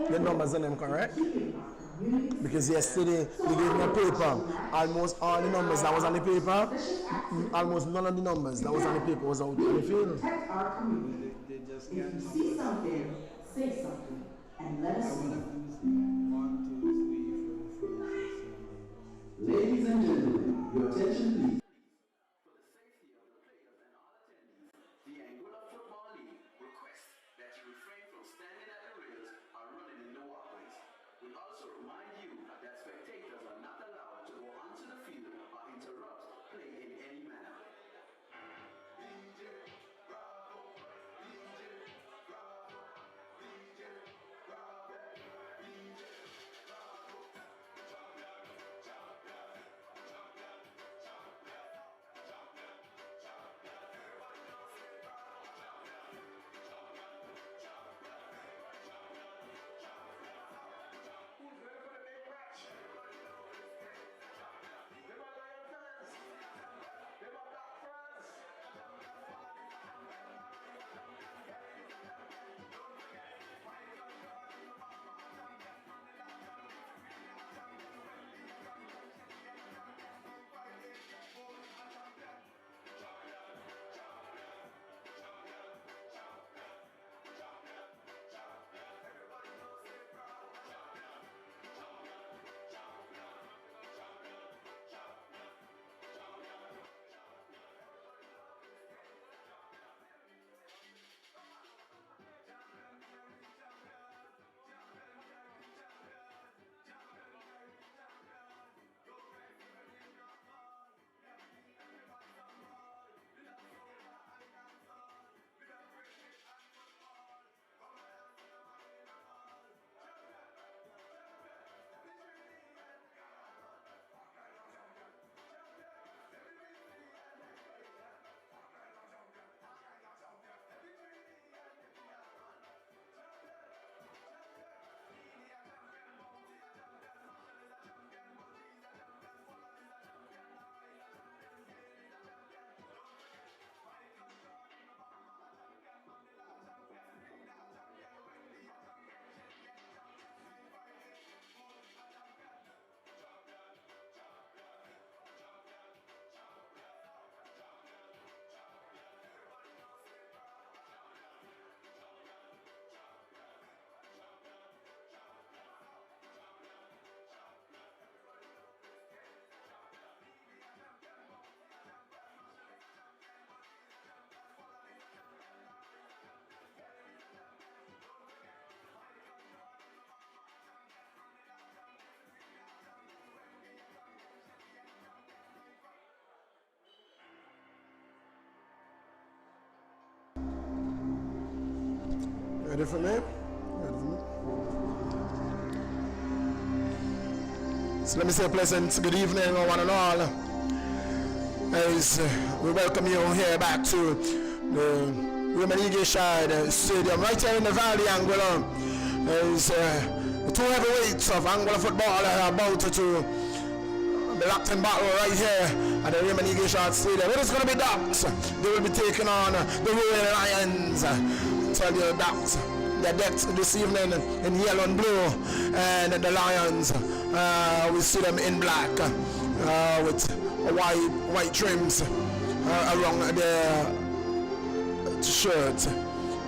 The numbers on them correct? Because yesterday they gave me a paper. Almost all the numbers that was on the paper, almost none of the numbers that was on the paper was out on the field. They just can't. If you see something, say something, and let us know. 1, 2, 3, 4, 5, 6, 7. Ladies and gentlemen, your attention please. Ready for me? So let me say a pleasant good evening, one and all. As we welcome you here back to the Women Eagle-Shire Stadium, right here in the Valley, Angola. As the two heavyweights of Angola football are about to be locked in battle right here at the Women Eagle-Shire Stadium. It is going to be Ducks. They will be taking on the Royal Lions. Tell you Ducks. They're decked this evening in yellow and blue, and the Lions, we see them in black with white trims around their shirt.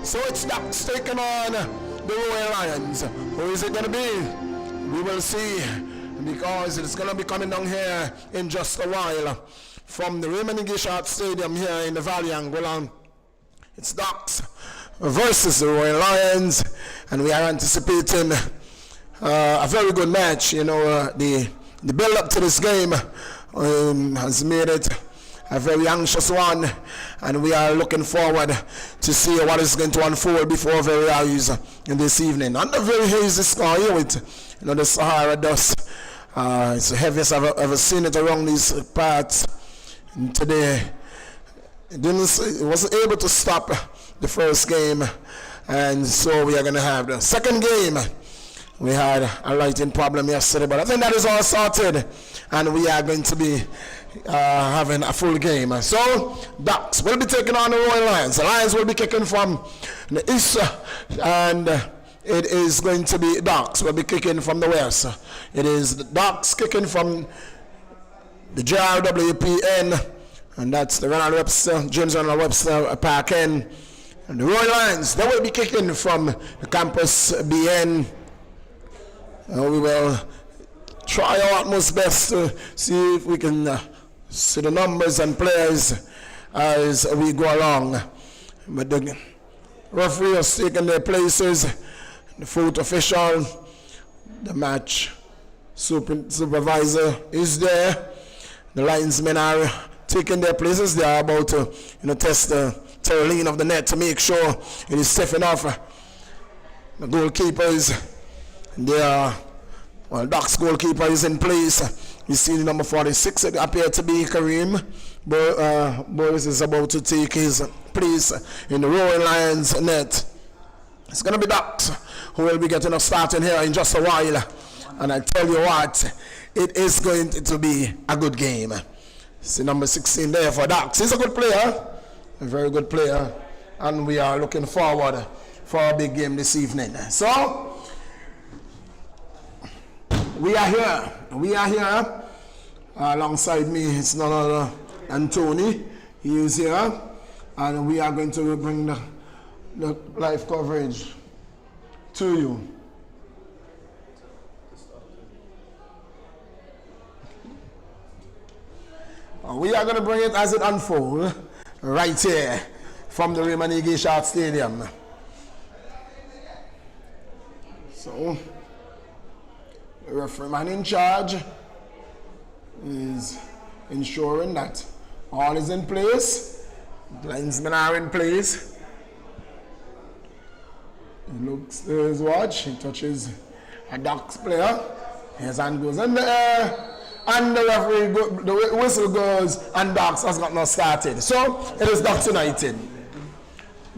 So it's Ducks taking on the Royal Lions. Who is it going to be? We will see, because it's going to be coming down here in just a while from the Raymond Eagle-Shire Stadium here in the Valley, Angola. It's Ducks versus the Royal Lions, and we are anticipating a very good match. You know, the build up to this game has made it a very anxious one, and we are looking forward to see what is going to unfold before our very eyes in this evening. Under very hazy sky here with, you know, the Sahara dust. It's the heaviest I've ever seen it around these parts. And today, it wasn't able to stop the first game, and so we are going to have the second game We had a lighting problem yesterday, but I think that is all sorted, and we are going to be having a full game. So, Ducks will be taking on the Royal Lions. The Lions will be kicking from the east, and it is going to be Ducks will be kicking from the west. It is the Ducks kicking from the JRWPN, and that's the Ronald Webster, James Ronald Webster Park End. And the Royal Lions, they will be kicking from the Campus BN. We will try our utmost best to see if we can see the numbers and players as we go along. But the referee has taken their places, the fourth official, the match supervisor is there. The linesmen are taking their places. They are about to test the terrain of the net to make sure it is safe enough. The goalkeepers, they are, well, Ducks goalkeeper is in place. You see the number 46, it appears to be Kareem. Boris is about to take his place in the Royal Lions net. It's going to be Ducks who will be getting us started here in just a while. And I tell you what, it is going to be a good game. See number 16 there for Ducks. He's a good player, a very good player, and we are looking forward for a big game this evening. So, we are here. Alongside me, it's none other than Tony. He is here, and we are going to bring the live coverage to you. We are going to bring it as it unfolds right here from the Raymond Ige Short Stadium. So, the referee man in charge is ensuring that all is in place. The linesmen are in place. He looks at his watch. He touches a Ducks player. His hand goes in the air. And the referee, the whistle goes, and Ducks has got not started. So, it is Ducks United.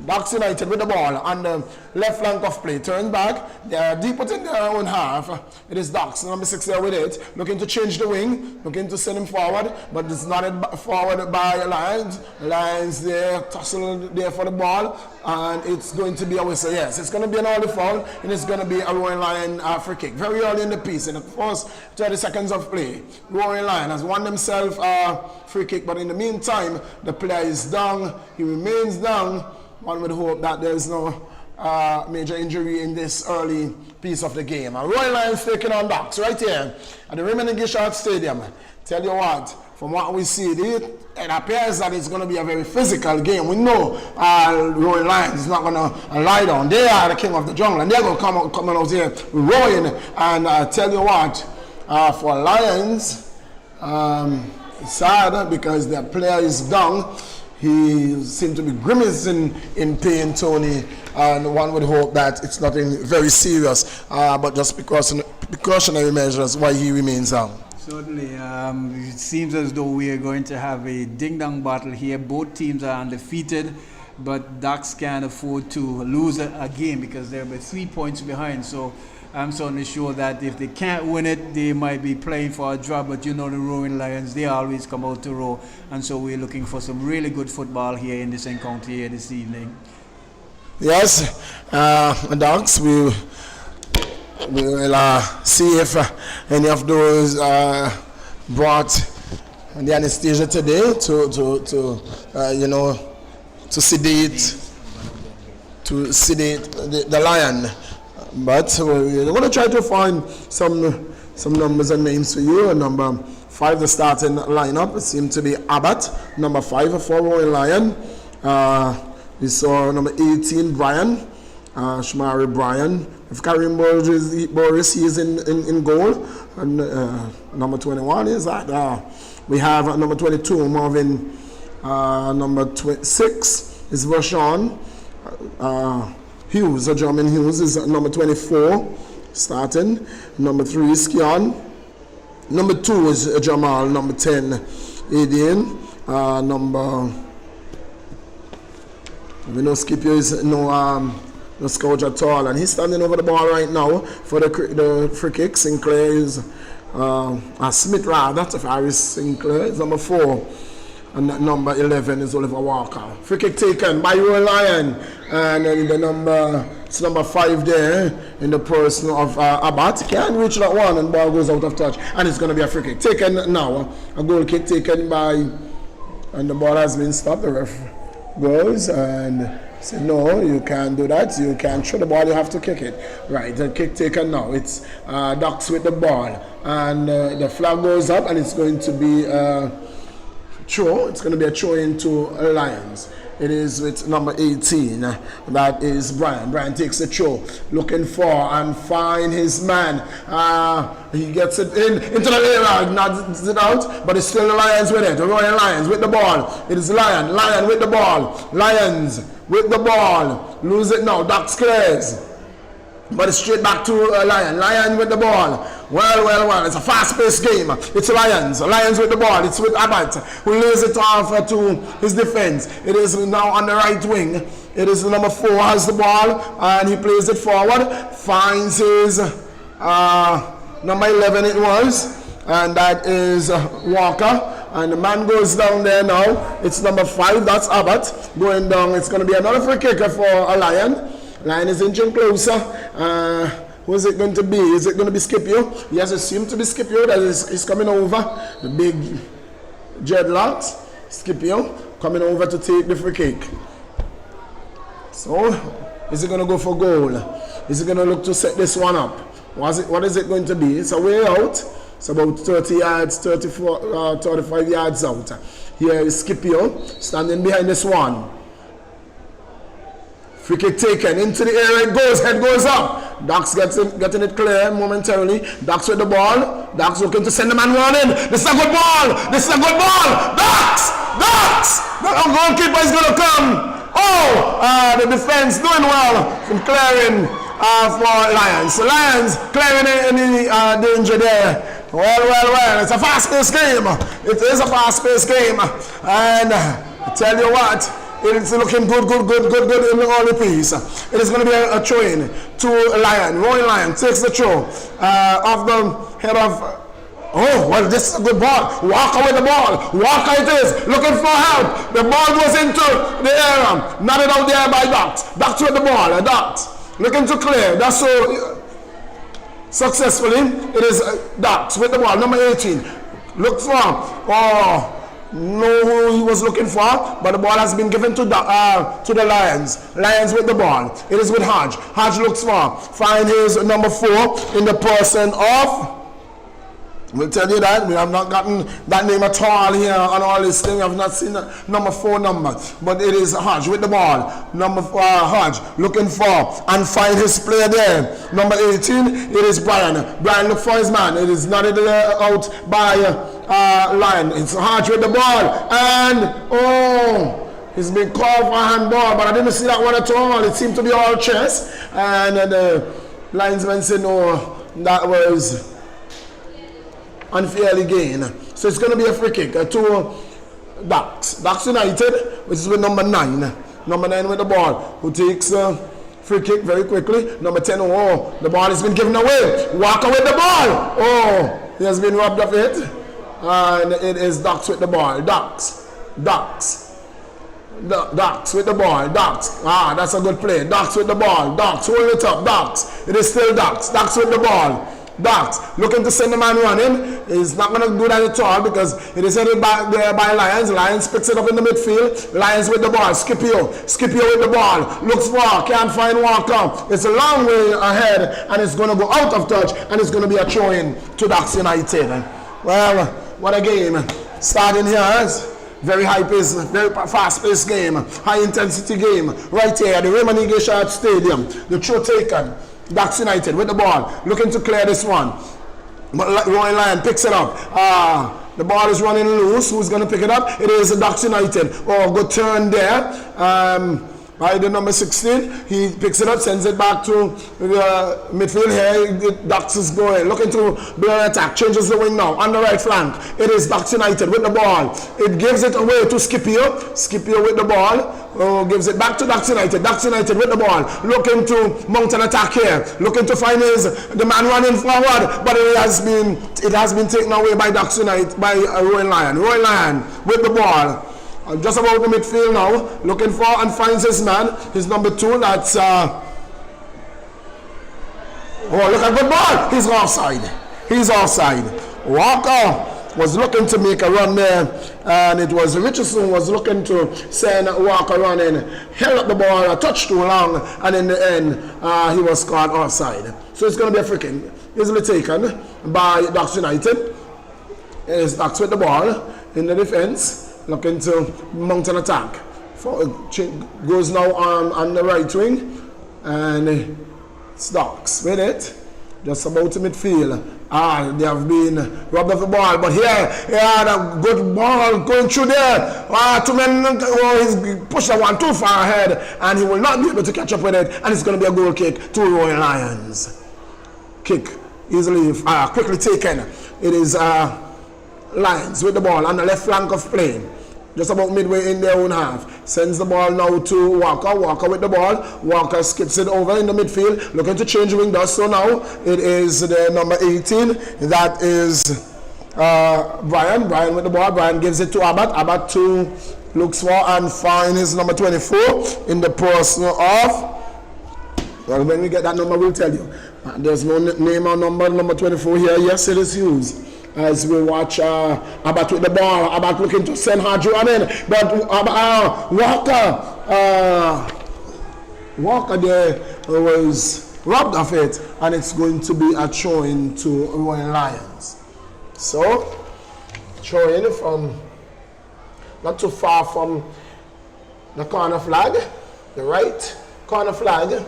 Ducks United with the ball on the left flank of play. Turn back. They are deep within their own half. It is Ducks, number 6 there with it. Looking to change the wing. Looking to send him forward. But it's not forward by Lions. Lions there, tussle there for the ball. And it's going to be a whistle. Yes, it's going to be an early foul. And it's going to be a Royal Lion free kick. Very early in the piece. In the first 30 seconds of play. Royal Lion has won himself a free kick. But in the meantime, the player is down. He remains down. One would hope that there's no major injury in this early piece of the game. And Royal Lions taking on Ducks right here at the Raymond Ige Short Stadium. Tell you what, from what we see, it appears that it's going to be a very physical game. We know Royal Lions is not going to lie down. They are the king of the jungle, and they're going to come out here roaring. And tell you what, for Lions, it's sad because their player is down. He seemed to be grimacing in pain, Tony, and one would hope that it's nothing very serious, but just precautionary measures why he remains down. Certainly. It seems as though we are going to have a ding-dong battle here. Both teams are undefeated, but Ducks can't afford to lose a game because they're 3 points behind. So I'm certainly sure that if they can't win it, they might be playing for a draw. But you know the Roaring Lions, they always come out to roar. And so we're looking for some really good football here in this encounter here this evening. Yes, Ducks, we will see if any of those brought the anesthesia today to sedate the lion. But we're going to try to find some numbers and names for you. Number 5, the starting lineup, it seemed to be Abbott. Number 5 for Royal Lion. We saw number 18, Brian. Shamari Brian. If Kareem Boris, he is in goal. And number 21 is that. We have number 22, Marvin. Number 6 is Rashawn. Hughes, German Hughes, is number 24, starting. Number 3 is Kian. Number 2 is Jamal. Number 10, Adian. We know Skipper is no no scourge at all. And he's standing over the ball right now for the free kick. Sinclair is Smith rather, Harris Sinclair is number 4. And that number 11 is Oliver Walker. Free kick taken by Roy Lyon. And then it's number 5 there in the person of Abbott. Can't reach that one, and ball goes out of touch. And it's going to be a free kick taken now. A goal kick taken by, and the ball has been stopped. The ref goes and says, no, you can't do that. You can't throw the ball, you have to kick it. Right, the kick taken now. It's Ducks with the ball. And the flag goes up, and it's going to be throw. It's going to be a throw into Lions. It is with number 18. That is Brian. Brian takes the throw, looking for and find his man. He gets it into the area, knocks it out, but it's still the Lions with it. The Royal Lions with the ball. It is Lion. Lion with the ball. Lions with the ball. Lose it now. Ducks clears. But it's straight back to Lion. Lion with the ball. Well. It's a fast-paced game. It's Lions. Lions with the ball. It's with Abbott, who lays it off to his defense. It is now on the right wing. It is number 4 has the ball, and he plays it forward. Finds his number 11 it was, and that is Walker. And the man goes down there now. It's number 5. That's Abbott going down. It's going to be another free kicker for a Lion. Lion is inching closer. Who is it going to be? Is it going to be Scipio? Yes, it seems to be Scipio that is coming over. The big dreadlocks. Scipio coming over to take the free kick. So, is it going to go for goal? Is it going to look to set this one up? What is it going to be? It's a way out. It's about 30 yards, 35 yards out. Here is Scipio standing behind this one. Free kick taken into the area, it goes, head goes up. Dax getting it clear momentarily. Dax with the ball. Dax looking to send the man running. This is a good ball. Dax! The goalkeeper is going to come. The defense doing well from clearing for Lions. So Lions clearing any danger there. Well. It's a fast-paced game. It is a fast-paced game. And I tell you what, it's looking good in all the piece. It is going to be a throw-in to Lion. Roy Lion takes the throw off the head of... this is a good ball. Walker with the ball. Walker it is. Looking for help. The ball goes into the area. Knotted out there by Ducks. Ducks with the ball. Ducks looking to clear. That's so successfully. It is Ducks with the ball. Number 18. Look for... know who he was looking for, but the ball has been given to the Lions. Lions with the ball. It is with Hodge. Hodge looks for. Find his number 4 in the person of... We'll tell you that. We have not gotten that name at all here on all this thing. I've not seen the number 4 number. But it is Hodge with the ball. Number 4, Hodge looking for and find his player there. Number 18, it is Brian. Brian look for his man. It is not out by Lion. It's Hodge with the ball. And, he's been called for a handball, but I didn't see that one at all. It seemed to be all chest. And the linesman said, no, that was... unfairly gained. So it's going to be a free kick to Ducks. Ducks United, which is with number 9. Number 9 with the ball, who takes free kick very quickly. Number 10, the ball has been given away. Walker with the ball. He has been robbed of it. And it is Ducks with the ball. Ducks with the ball. Ducks. That's a good play. Ducks with the ball. Ducks, hold it up. Ducks. It is still Ducks. Ducks with the ball. Ducks looking to send the man running. He's not going to do that at all because it is headed back there by Lions. Lions picks it up in the midfield. Lions with the ball. Scipio with the ball. Looks for, can't find Walker. It's a long way ahead and it's going to go out of touch and it's going to be a throw-in to Ducks United. Well, what a game. Starting here. Very high-paced, very fast-paced game. High-intensity game. Right here at the Raymond Eagle Stadium. The throw taken. Ducks United with the ball, looking to clear this one. But Roy Lion picks it up. The ball is running loose. Who's going to pick it up? It is Ducks United. Good turn there. by the number 16. He picks it up, sends it back to the midfield here. Ducks is going, looking to build an attack, changes the wing now, on the right flank. It is Ducks United with the ball. It gives it away to Scipio. Scipio with the ball, gives it back to Ducks United. Ducks United with the ball, looking to mount an attack here, looking to find the man running forward, but it has been taken away by Ducks United, by Rowan Lyon. Rowan Lyon with the ball. Just about the midfield now, looking for and finds his man, his number 2, that's, oh, look at the ball, he's offside. Walker was looking to make a run there, and it was Richardson was looking to send Walker running, held up the ball a touch too long, and in the end, he was caught offside. So it's going to be a free kick, easily taken by Ducks United. It is Ducks with the ball in the defense, looking to mount an attack. Goes now on the right wing, and it's Ducks with it, just about to midfield. They have been robbed of the ball, but here he had a good ball going through there. Two men, he's pushed that one too far ahead, and he will not be able to catch up with it, and it's going to be a goal kick to Royal Lions. Kick easily, quickly taken. It is Lions with the ball on the left flank of play, just about midway in their own half. Sends the ball now to Walker. Walker with the ball. Walker skips it over in the midfield, looking to change wing. Does so now. It is the number 18. That is Brian. Brian with the ball. Brian gives it to Abbott. Abbott looks for and finds his number 24 in the person of. Well, when we get that number, we'll tell you. There's no name or number 24 here. Yes, it is used. As we watch Abbott with the ball. Abbott looking to send Hadju on in, but Walker there was robbed of it, and it's going to be a throw-in to Royal Lions. So, throw-in from not too far from the corner flag, the right corner flag.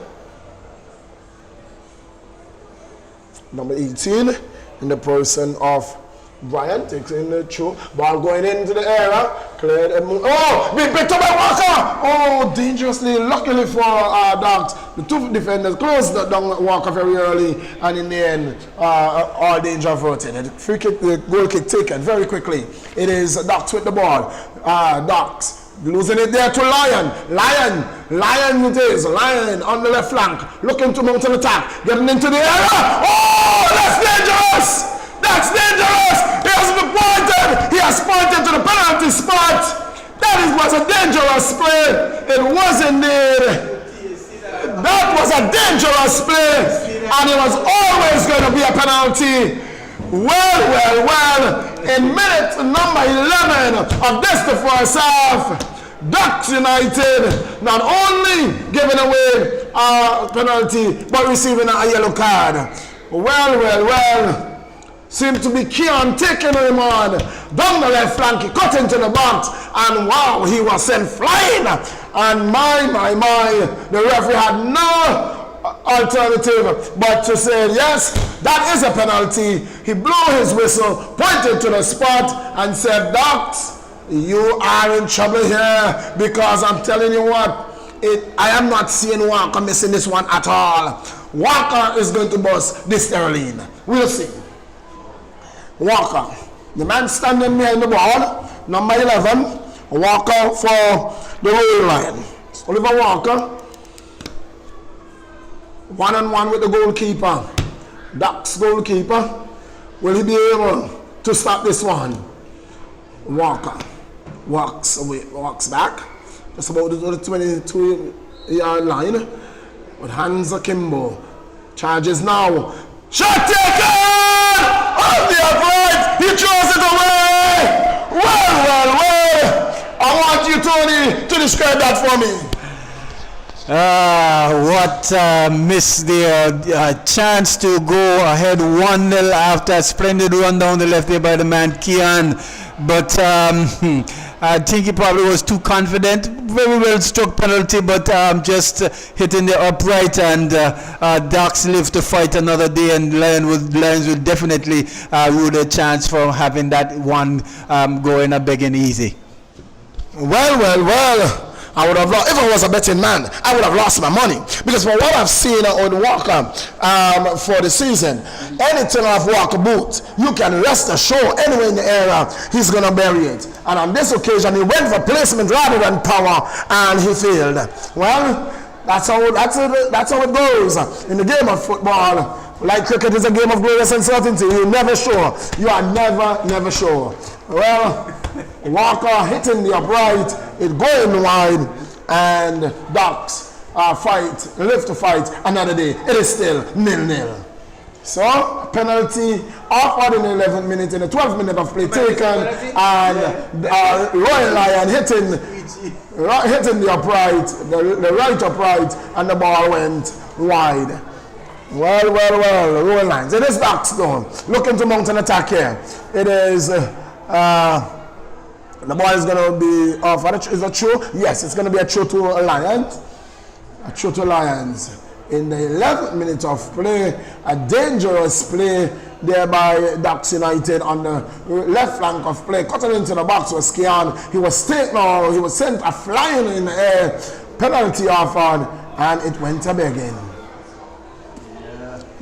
Number 18. In the person of Brian, takes in the throw, ball going into the area, cleared and moved. Oh, being picked up by Walker! Oh, dangerously, luckily for Ducks, the 2 defenders closed down Walker very early, and in the end, all danger averted. Free kick, the goal kick taken very quickly. It is Ducks with the ball. Ducks losing it there to Lion it is. Lion on the left flank, looking to mount an attack, getting into the area. Oh, that's dangerous! He has pointed to the penalty spot. That was a dangerous play. It was indeed. That was a dangerous play, and it was always going to be a penalty. Well, in minute number 11 of this, the first half, Ducks United not only giving away a penalty, but receiving a yellow card. Well, seemed to be Keon taking him on down the left flank. He cut into the box, and wow, he was sent flying. And my, the referee had no alternative but to say, yes, that is a penalty. He blew his whistle, pointed to the spot, and said, Ducks, you are in trouble here, because I'm telling you what, I am not seeing Walker missing this one at all. Walker is going to bust this Sterling. We'll see. Walker, the man standing behind the ball, number 11, Walker for the Royal Lion. Oliver Walker, one-on-one with the goalkeeper. Ducks goalkeeper. Will he be able to stop this one? Walker walks away, walks back, just about the 22-yard line. With hands akimbo. Charges now. Shot taken! On the upright! He throws it away! Well! I want you, Tony, to describe that for me. What miss there. Chance to go ahead 1-0 after a splendid run down the left there by the man Kian. But I think he probably was too confident. Very well struck penalty, but just hitting the upright, and Ducks live to fight another day, and Lions would definitely rule a chance for having that one going a big and easy. Well. I would have lost. If I was a betting man, I would have lost my money. Because from what I've seen on Walker for the season, anything of Walker boots, you can rest assured anywhere in the area, he's going to bury it. And on this occasion, he went for placement rather than power, and he failed. Well, that's how it goes in the game of football. Like cricket is a game of glorious uncertainty. You're never sure. You are never sure. Well, Walker hitting the upright, it going wide, and Ducks live to fight another day. It is still 0-0. So, penalty offered in the 11th minute, in the 12th minute of play taken, and Royal Lion hitting the upright, the right upright, and the ball went wide. Well, Royal Lions. It is Ducks though. Looking to mount an attack here. It is, the ball is going to be offered. Is it true? Yes, it's going to be a throw to Lions. A throw to Lions. In the 11th minute of play, a dangerous play there by Ducks United on the left flank of play. Cutting into the box was Kian. He was sent a flying in the air. Penalty offered, and it went a begging.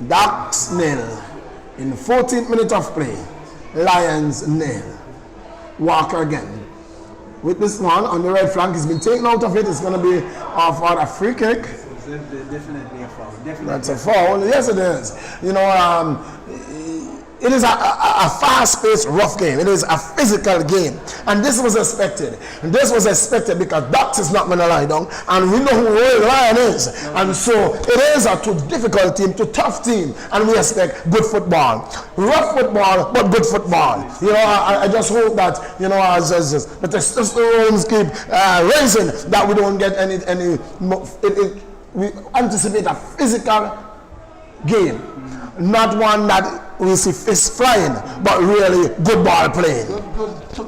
Ducks 0. In the 14th minute of play, Lions 0. Walker again. With this one on the right flank, he's been taken out of it. It's going to be offered a free kick. Definitely a foul. That's a foul. Yes, it is. You know, it is a fast-paced, rough game. It is a physical game. And this was expected. And this was expected because Ducks is not going to lie down. And we know who Royal Lion is. And so it is a too difficult team, too tough team. And we expect good football. Rough football, but good football. You know, I just hope that, you know, as the testosterone keep raising, that we don't get any we anticipate a physical game, not one that we see fists flying, but really good ball playing.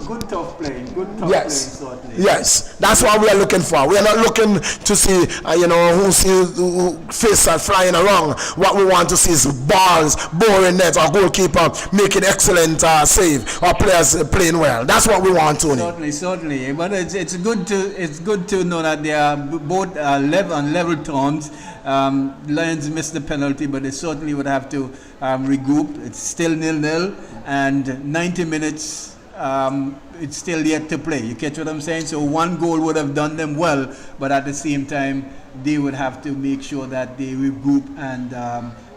Good tough playing. Good tough Yes. playing, certainly. Yes, that's what we are looking for. We are not looking to see, who fists are flying around. What we want to see is balls, boring net, or goalkeeper making excellent save, or players playing well. That's what we want, Tony. Certainly. But it's good to know that they are both on level terms. Lions missed the penalty, but they certainly would have to regroup. It's still 0-0, and 90 minutes. It's still yet to play. You catch what I'm saying? So one goal would have done them well, but at the same time, they would have to make sure that they regroup and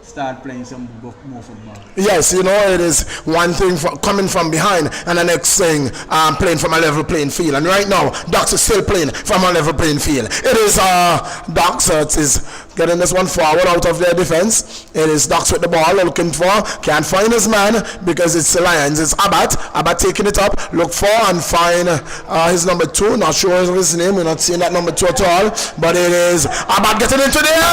start playing some more football. Yes, you know, it is one thing coming from behind, and the next thing playing from a level playing field. And right now, Ducks is still playing from a level playing field. It is Ducks is getting this one forward out of their defense. It is Ducks with the ball looking for, can't find his man because it's the Lions. It's Abbat taking it up, look for and find his number 2. Not sure of his name, we're not seeing that number 2 at all, but it is Abbat getting into the area.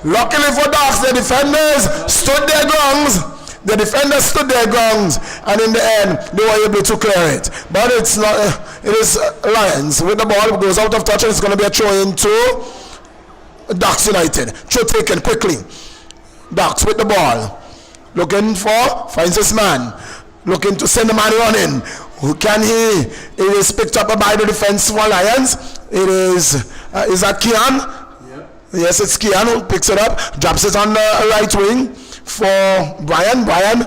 Luckily for Ducks, the defenders stood their grounds. The defenders stood their grounds, and in the end, they were able to clear it. But it's not. It is Lions with the ball. It goes out of touch, and it's going to be a throw into Ducks United. Throw taken quickly. Ducks with the ball, looking for, finds his man, looking to send the man running. Who can he? It is picked up by the defense for Lions. It is that Kian? Yeah. Yes, it's Kian who picks it up, drops it on the right wing for Brian. Brian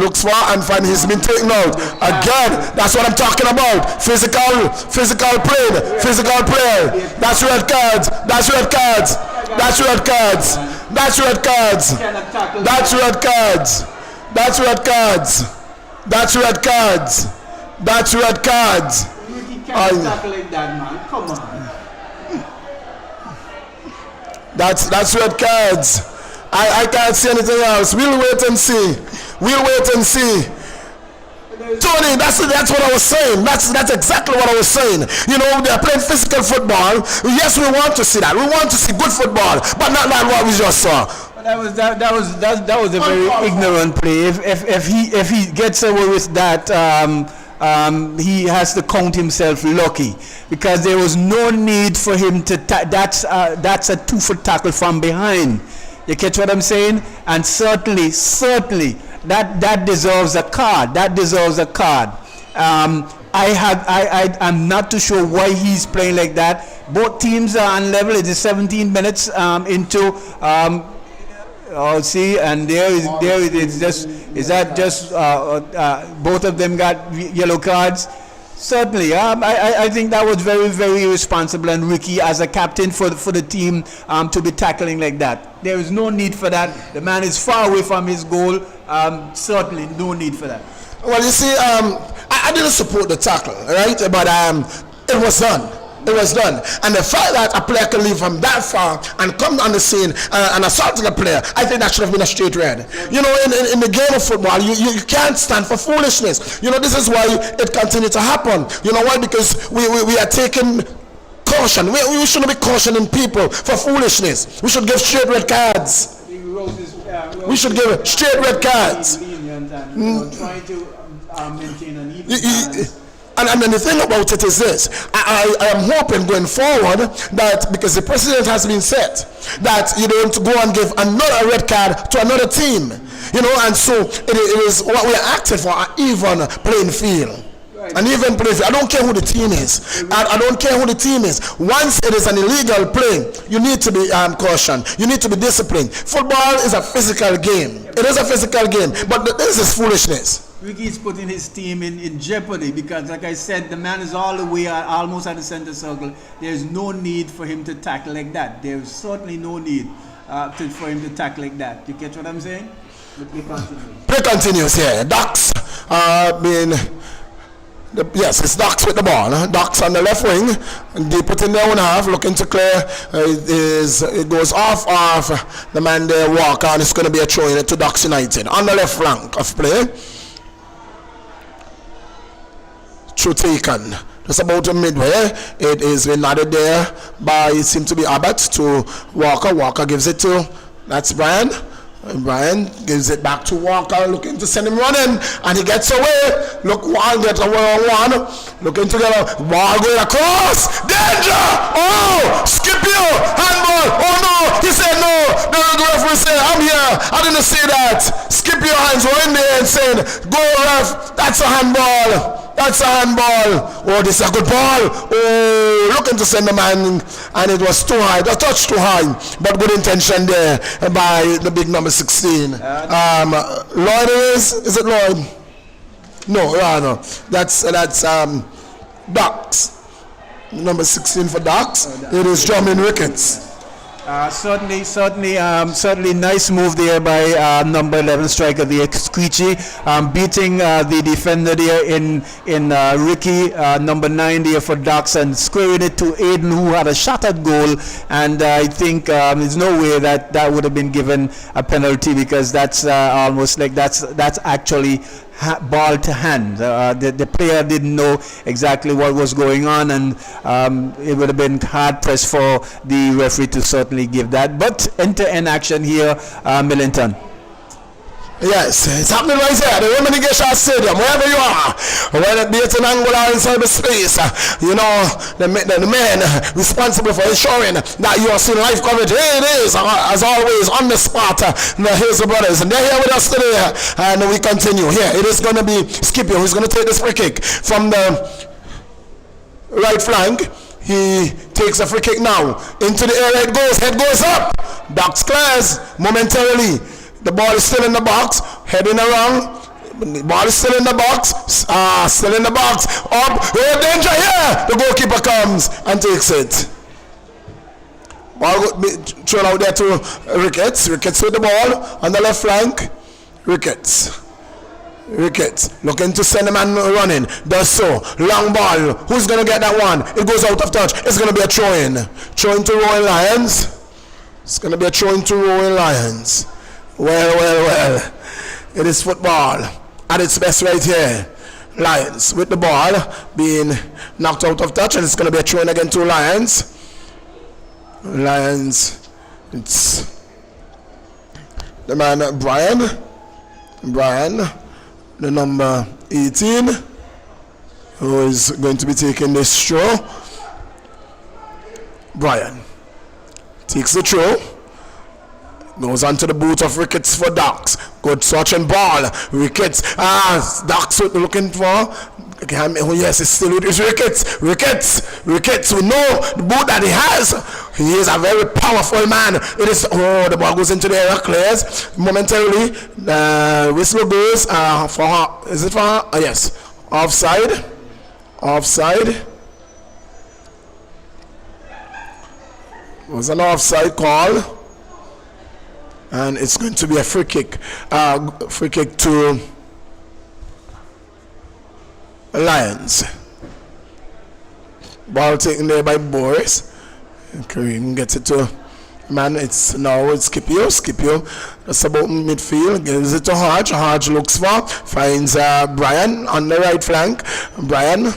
looks for and finds he's been taken out. Again, that's what I'm talking about. Physical play. That's red cards. That's red cards. That's red cards. That's red cards. That's red cards. That's red cards. That's red cards. That's red cards. You can't tackle like that, man. Come on. That's red cards. I can't see anything else. We'll wait and see. Tony, that's what I was saying. That's exactly what I was saying. You know, they're playing physical football. Yes, we want to see that. We want to see good football, but not like what we just saw. That was a very ignorant play. If he gets away with that, he has to count himself lucky, because there was no need for him to. That's a 2-foot tackle from behind. You catch what I'm saying? And certainly, that deserves a card. I'm not too sure why he's playing like that. Both teams are on level. It is 17 minutes into. See, and there it is. Just is that just both of them got yellow cards? Certainly, I think that was very, very irresponsible, and Ricky, as a captain for the team, to be tackling like that. There is no need for that. The man is far away from his goal. Certainly, no need for that. Well, you see, I didn't support the tackle, right? But it was done. It was done. And the fact that a player can leave from that far and come on the scene and assault a player, I think that should have been a straight red. You know, in the game of football, you can't stand for foolishness. You know, this is why it continues to happen. You know why? Because we are taking caution. We shouldn't be cautioning people for foolishness. We should give straight red cards. We should give straight red cards. Trying to maintain an even balance. And then the thing about it is this, I am hoping going forward that, because the precedent has been set, that you don't go and give another red card to another team. You know, and so it is what we are acting for, an even playing field. Right. An even playing field. I don't care who the team is. I don't care who the team is. Once it is an illegal play, you need to be cautioned. You need to be disciplined. Football is a physical game. It is a physical game. But this is foolishness. Ricky is putting his team in jeopardy because, like I said, the man is all the way almost at the center circle. There's no need for him to tackle like that. There's certainly no need for him to tackle like that. You catch what I'm saying? Play continues here. Ducks yes, it's Ducks with the ball. Ducks on the left wing. And they put in their own half, looking to clear. It goes off the man there, Walker, and it's going to be a throw in to Ducks United. On the left flank of play. Through taken. Just about a midway. It is been added there by, it seems to be Abbott to Walker. Walker gives it to, that's Brian. Brian gives it back to Walker, looking to send him running, and he gets away. Look, one gets away on one. Looking together. Ball going across. Danger! Oh! Scipio! Handball! Oh no! He said no! The referee said, I'm here. I didn't see that. Scipio hands were in there and saying, go ref. That's a handball. That's a handball. Oh, this is a good ball. Oh, looking to send the man, and it was too high. The touch too high, but good intention there by the big number 16. Lloyd is it Lloyd? No, no. That's Ducks. Number 16 for Ducks. It is Jermaine Ricketts. Certainly nice move there by number 11 striker, the Screechy, beating the defender there in Ricky, number 9 there for Ducks, and squaring it to Aiden, who had a shot at goal. And I think there's no way that would have been given a penalty, because that's almost like that's actually ball to hand. The player didn't know exactly what was going on, and it would have been hard pressed for the referee to certainly give that. But end-to-end action here, Millington. Yes, it's happening right here, the Women Stadium, wherever you are, whether it be at an angle or inside the space. You know, the man responsible for ensuring that you are seeing live coverage. Here it is, as always, on the spot. Here's the brothers, and they're here with us today, and we continue. Here, it is going to be Scipio who's going to take this free kick from the right flank. He takes a free kick now. Into the air it goes, head goes up. Ducks clears momentarily. The ball is still in the box, heading around. The ball is still in the box, still in the box. Up, oh, danger here! The goalkeeper comes and takes it. Ball thrown out there to Ricketts. Ricketts with the ball on the left flank. Ricketts looking to send a man running. Does so. Long ball. Who's going to get that one? It goes out of touch. It's going to be a throw-in. Throw-in to Rowan Lions. It's going to be a throw-in to Rowan Lions. Well. It is football at its best right here. Lions with the ball being knocked out of touch, and it's going to be a throw-in again to Lions. It's the man Brian, the number 18, who is going to be taking this throw. Brian takes the throw. Goes onto the boot of Ricketts for Ducks. Good touch and ball. Ricketts. Ducks looking for. Oh yes, it's still with his Ricketts. Ricketts, we know the boot that he has. He is a very powerful man. It is, the ball goes into the area, clears momentarily. Whistle goes for her. Is it for her? Yes. Offside. It was an offside call. And it's going to be a free kick. Free kick to Lions. Ball taken there by Boris. Kareem gets it to man. It's Scipio. That's about midfield. Gives it to Hodge looks finds Brian on the right flank. Brian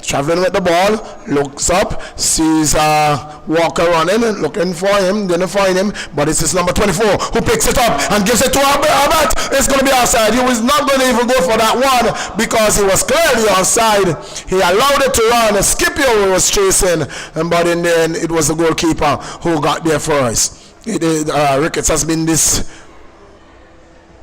traveling with the ball, looks up, sees Walker running, looking for him, didn't find him, but it's his number 24 who picks it up and gives it to Albert. It's going to be offside. He was not going to even go for that one because he was clearly offside. He allowed it to run. Scipio was chasing, but in the end, it was the goalkeeper who got there for us. Ricketts has been this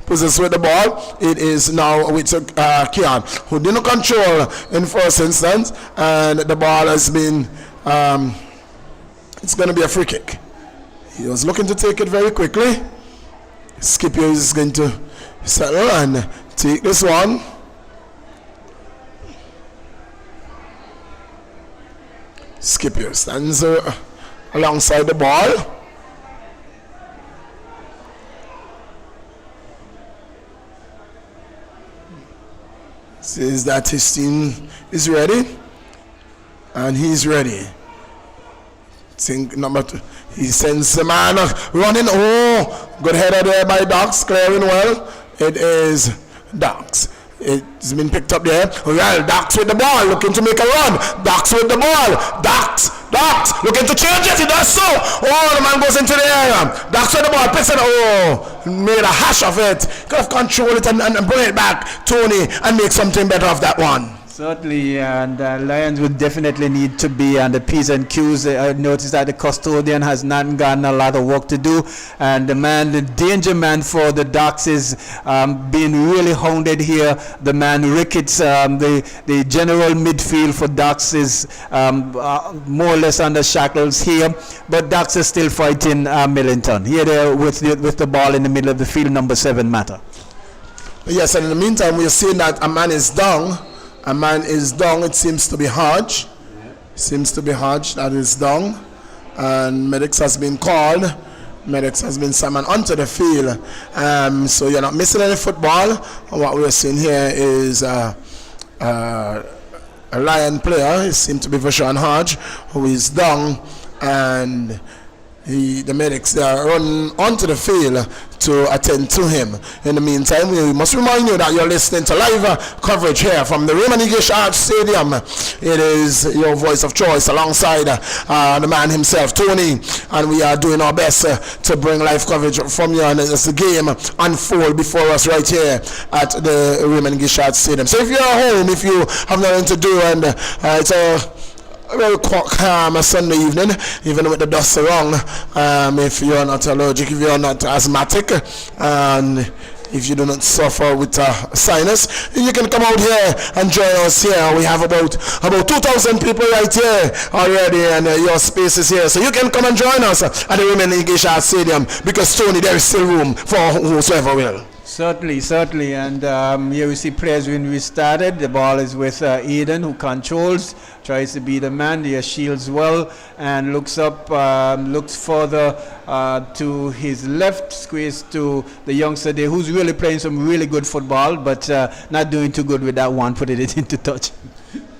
possessed with the ball. It is now with Kian, who didn't control in first instance, and the ball has been it's going to be a free kick. He was looking to take it very quickly. Scipio is going to settle and take this one. Scipio stands alongside the ball. Says that his team is ready, and he's ready. Think number 2. He sends the man running. Oh, good header there by Dox, clearing well. It is Dox. It's been picked up there. Well, Dox with the ball, looking to make a run. Dox with the ball. Dox, looking to change it. He does so. Oh, the man goes into the area. Dox with the ball, picks it up. Oh, made a hash of it. Could have controlled it and bring it back, Tony, and make something better of that one. Certainly, and Lions would definitely need to be on the P's and Q's. I noticed that the custodian has not gotten a lot of work to do, and the danger man for the Ducks is being really hounded here. The man Ricketts, the general midfield for Ducks is more or less under shackles here, but Ducks is still fighting Millington. Here they are with the ball in the middle of the field, number 7 Matter. Yes, and in the meantime, we are seeing that a man is down. It seems to be Hodge. That is down. And medics has been called. Medics has been summoned onto the field. So you're not missing any football. What we're seeing here is a Lion player. It seems to be Vashawn Hodge, who is down. And the medics are running onto the field to attend to him. In the meantime, we must remind you that you're listening to live coverage here from the Raymond English Arts Stadium. It is your voice of choice alongside the man himself, Tony, and we are doing our best to bring live coverage from you and as the game unfold before us right here at the Raymond English Arts Stadium. So if you're at home, if you have nothing to do, and it's a very calm Sunday evening, even with the dust around, if you're not allergic, if you're not asthmatic, and if you do not suffer with sinus, you can come out here and join us here. We have about 2,000 people right here already, and your space is here, so you can come and join us at the Women English Arts Stadium, because Tony, there is still room for whosoever will. Certainly, and here we see players when we started. The ball is with Eden, who controls, tries to be the man. He shields well and looks up, looks further to his left, squeeze to the youngster there, who's really playing some really good football, but not doing too good with that one, putting it into touch.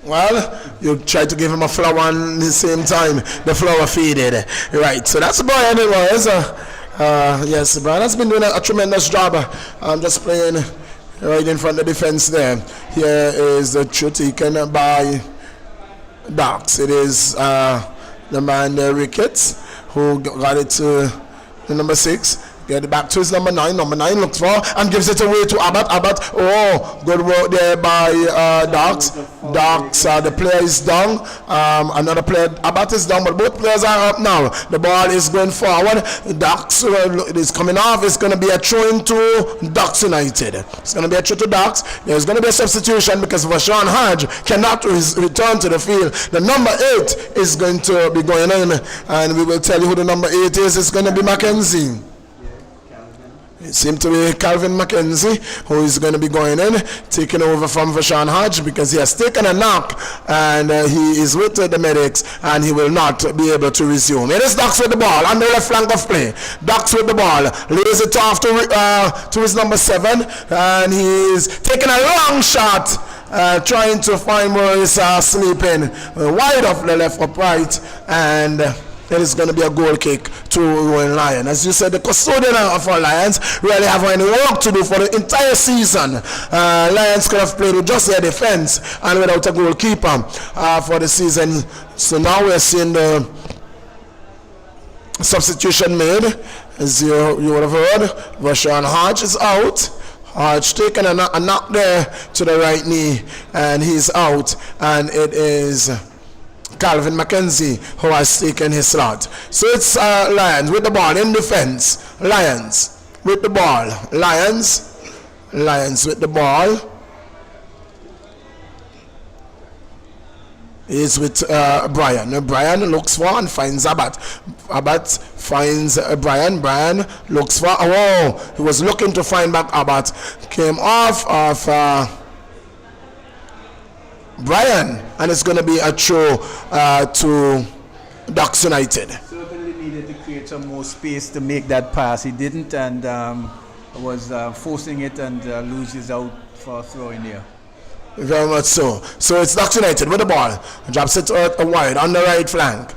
Well, you tried to give him a flower at the same time. The flower faded. Right, so that's the boy anyways. Yes, Brian has been doing a tremendous job. Just playing right in front of the defense there. Here is the throw taken by Dox. It is the man Ricketts who got it to the number 6. Get it back to his number 9. Number 9 looks for and gives it away to Abbott. Abbott, oh, good work there by Dax. Dax, the player is down. Another player, Abbott is down, but both players are up now. The ball is going forward. Dax is coming off. It's going to be a throw into Dax United. It's going to be a throw to Dax. There's going to be a substitution because Vashawn Hodge cannot return to the field. The number 8 is going to be going in, and we will tell you who the number 8 is. It's going to be Mackenzie. It seems to be Calvin McKenzie who is going to be going in, taking over from Vashawn Hodge because he has taken a knock and he is with the medics and he will not be able to resume. It is Dax with the ball on the left flank of play. Dax with the ball, lays it off to his number 7 and he is taking a long shot, trying to find where he's sleeping, wide off the left upright, and it is going to be a goal kick to Rowan Lion. As you said, the custodian of our Lions really have any work to do for the entire season. Lions could have played with just their defense and without a goalkeeper for the season. So now we're seeing the substitution made. As you would have heard, Vashawn Hodge is out. Hodge taking a knock there to the right knee, and he's out. And it is Calvin McKenzie who has taken his slot. So it's Lions with the ball in defense. Lions with the ball. Lions with the ball. Is with Brian. Brian looks for and finds Abbott. Abbott finds Brian. Brian looks for. Oh, he was looking to find back Abbott. Came off of Brian, and it's going to be a throw to Ducks United. Certainly needed to create some more space to make that pass. He didn't, and was forcing it and loses out for a throw in there. Very much so. So it's Ducks United with the ball. Drops it wide on the right flank.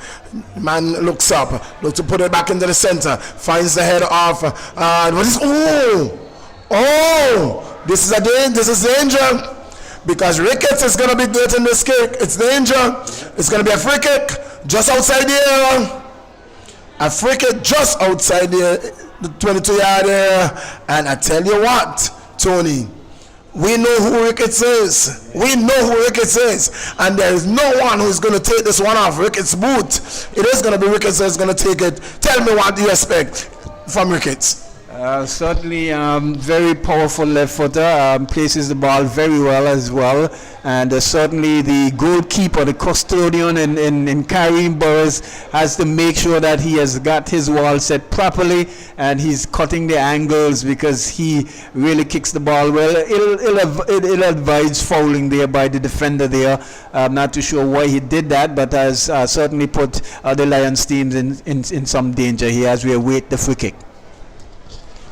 Man looks up, looks to put it back into the center. Finds the head off. This is danger. Because Ricketts is going to be getting this kick. It's danger. It's going to be a free kick just outside the area. A free kick just outside the 22-yard area. And I tell you what, Tony, we know who Ricketts is. We know who Ricketts is. And there is no one who is going to take this one off Ricketts' boot. It is going to be Ricketts that is going to take it. Tell me what you expect from Ricketts. Certainly very powerful left footer, places the ball very well as well, and certainly the goalkeeper, the custodian in Kareem Burris has to make sure that he has got his wall set properly and he's cutting the angles because he really kicks the ball well. It'll advise fouling there by the defender there. I'm not too sure why he did that, but has certainly put the Lions teams in some danger here as we await the free kick.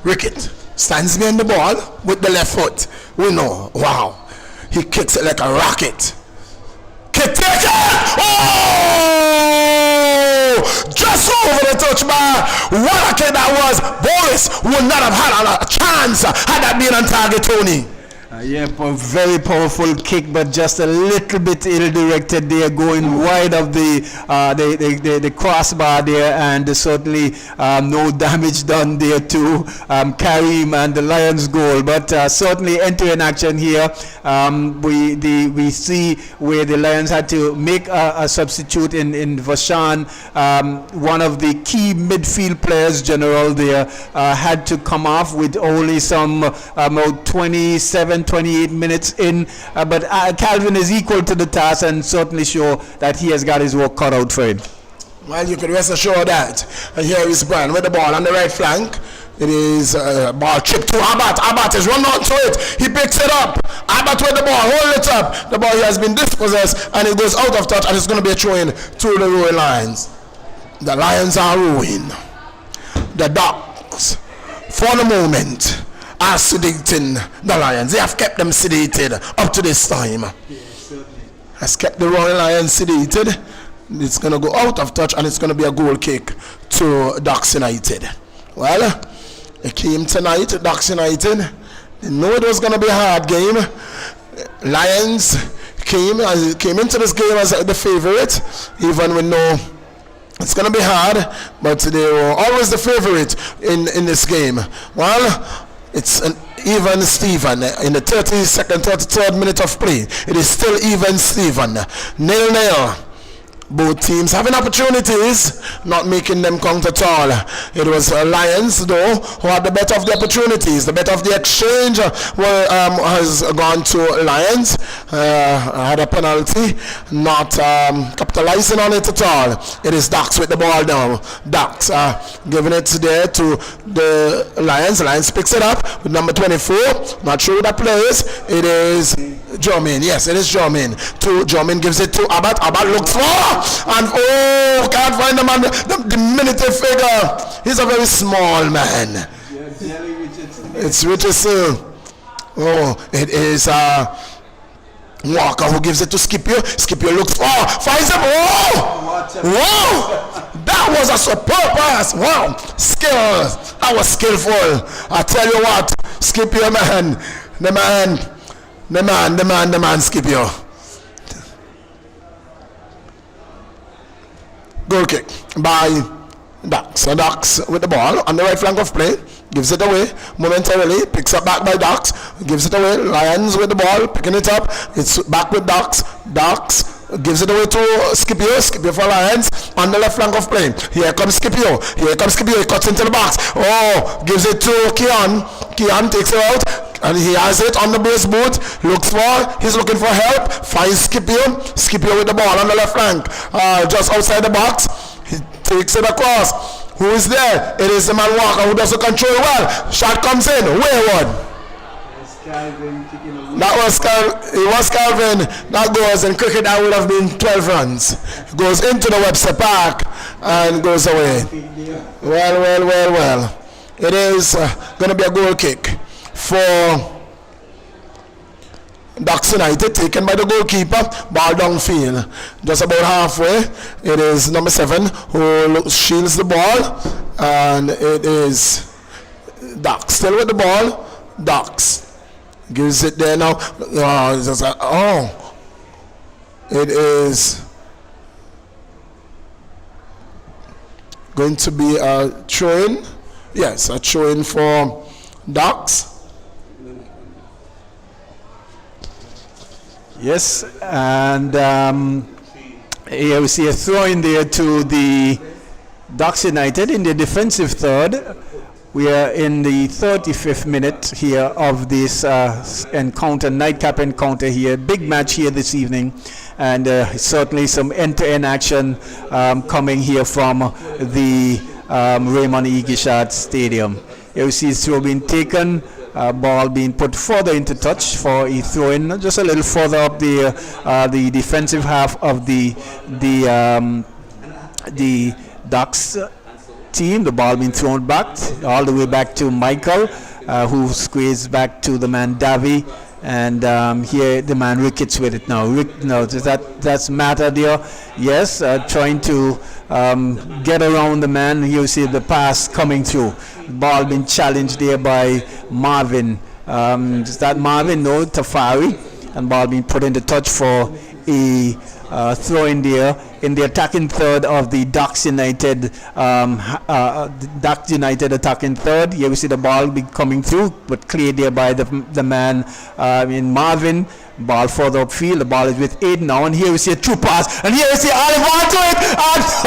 Rickett stands behind the ball with the left foot. We know. Wow. He kicks it like a rocket. Kick, take it! Oh! Just over the touch bar. What a kick that was. Boris would not have had a chance had that been on target, Tony. Very powerful kick, but just a little bit ill-directed there, going wide of the crossbar there, and certainly no damage done there to Kareem and the Lions goal. But certainly entering action here, we see where the Lions had to make a substitute in Vashawn. One of the key midfield players, General there, had to come off with only some about 28 minutes in, but Calvin is equal to the task and certainly sure that he has got his work cut out for him. Well, you can rest assured that. And here is Brian with the ball on the right flank. It is ball chipped to Abbott. Abbott is running onto it. He picks it up. Abbott with the ball, hold it up. The ball has been dispossessed and it goes out of touch, and it's going to be a throw-in to the Rowan Lions. The Lions are ruined. The Ducks, for the moment, are sedating the Lions. They have kept them sedated up to this time. Has kept the Royal Lions sedated. It's going to go out of touch and it's going to be a goal kick to Ducks United. Well, it came tonight, Ducks United. They know it was going to be a hard game. Lions came into this game as the favorite, even with no It's going to be hard, but they were always the favorite in this game. Well, it's an even Steven in the 32nd, 33rd minute of play. It is still even Steven. 0-0. Both teams having opportunities, not making them count at all. It was Lions, though, who had the better of the opportunities. The better of the exchange has gone to Lions. Had a penalty, not capitalizing on it at all. It is Dax with the ball now. Dax giving it there to the Lions. Lions picks it up with number 24. Not sure who that plays. It is Jermaine. Yes, it is Jermaine. Jermaine gives it to Abbat. Abbat looks for. And can't find the man, the diminutive figure. He's a very small man. It's Richardson. It is Walker who gives it to Scipio. Scipio looks for, finds him. That was a superb pass. Wow, skill. That was skillful. I tell you what, Scipio, man, the man, Scipio. Goal kick by Dax. So Dax with the ball on the right flank of play, gives it away momentarily, picks up back by Dax, gives it away. Lions with the ball, picking it up. It's back with Dax. Dax gives it away to Scipio. Scipio for Lions on the left flank of play. Here comes Scipio. He cuts into the box. Gives it to Keon. Keon takes it out. And he has it on the base boot. He's looking for help. Finds Scipio. Scipio with the ball on the left flank. Just outside the box. He takes it across. Who is there? It is the man Walker who doesn't control well. Shot comes in. Wayward. It was Calvin. That goes in cricket. That would have been 12 runs. Goes into the Webster Park and goes away. Well. It is going to be a goal kick for Ducks United, taken by the goalkeeper. Ball downfield, just about halfway. It is number 7 who shields the ball, and it is Ducks still with the ball. Ducks gives it there now. It is going to be a throw-in. Yes, a throw-in for Ducks. Yes, and here we see a throw in there to the Ducks United in the defensive third. We are in the 35th minute here of this encounter, nightcap encounter here. Big match here this evening, and certainly some end-to-end action coming here from the Raymond E. Gishad Stadium. Here we see throw being taken. Ball being put further into touch for a throw-in, just a little further up the defensive half of the Ducks team. The ball being thrown back all the way back to Michael, who squeezes back to the man Davy, and here the man Ricketts with it now. That's Matter there. Yes, trying to get around the man. You see the pass coming through. Ball being challenged there by Marvin. Is that Marvin? No, Tafari. And ball being put into touch for a throw in there in the attacking third of the Ducks United. Ducks United attacking third. Here we see the ball be coming through, but cleared there by the man in Marvin. Ball further upfield. The ball is with Aiden now, and here we see a true pass, and here we see Oliver onto it,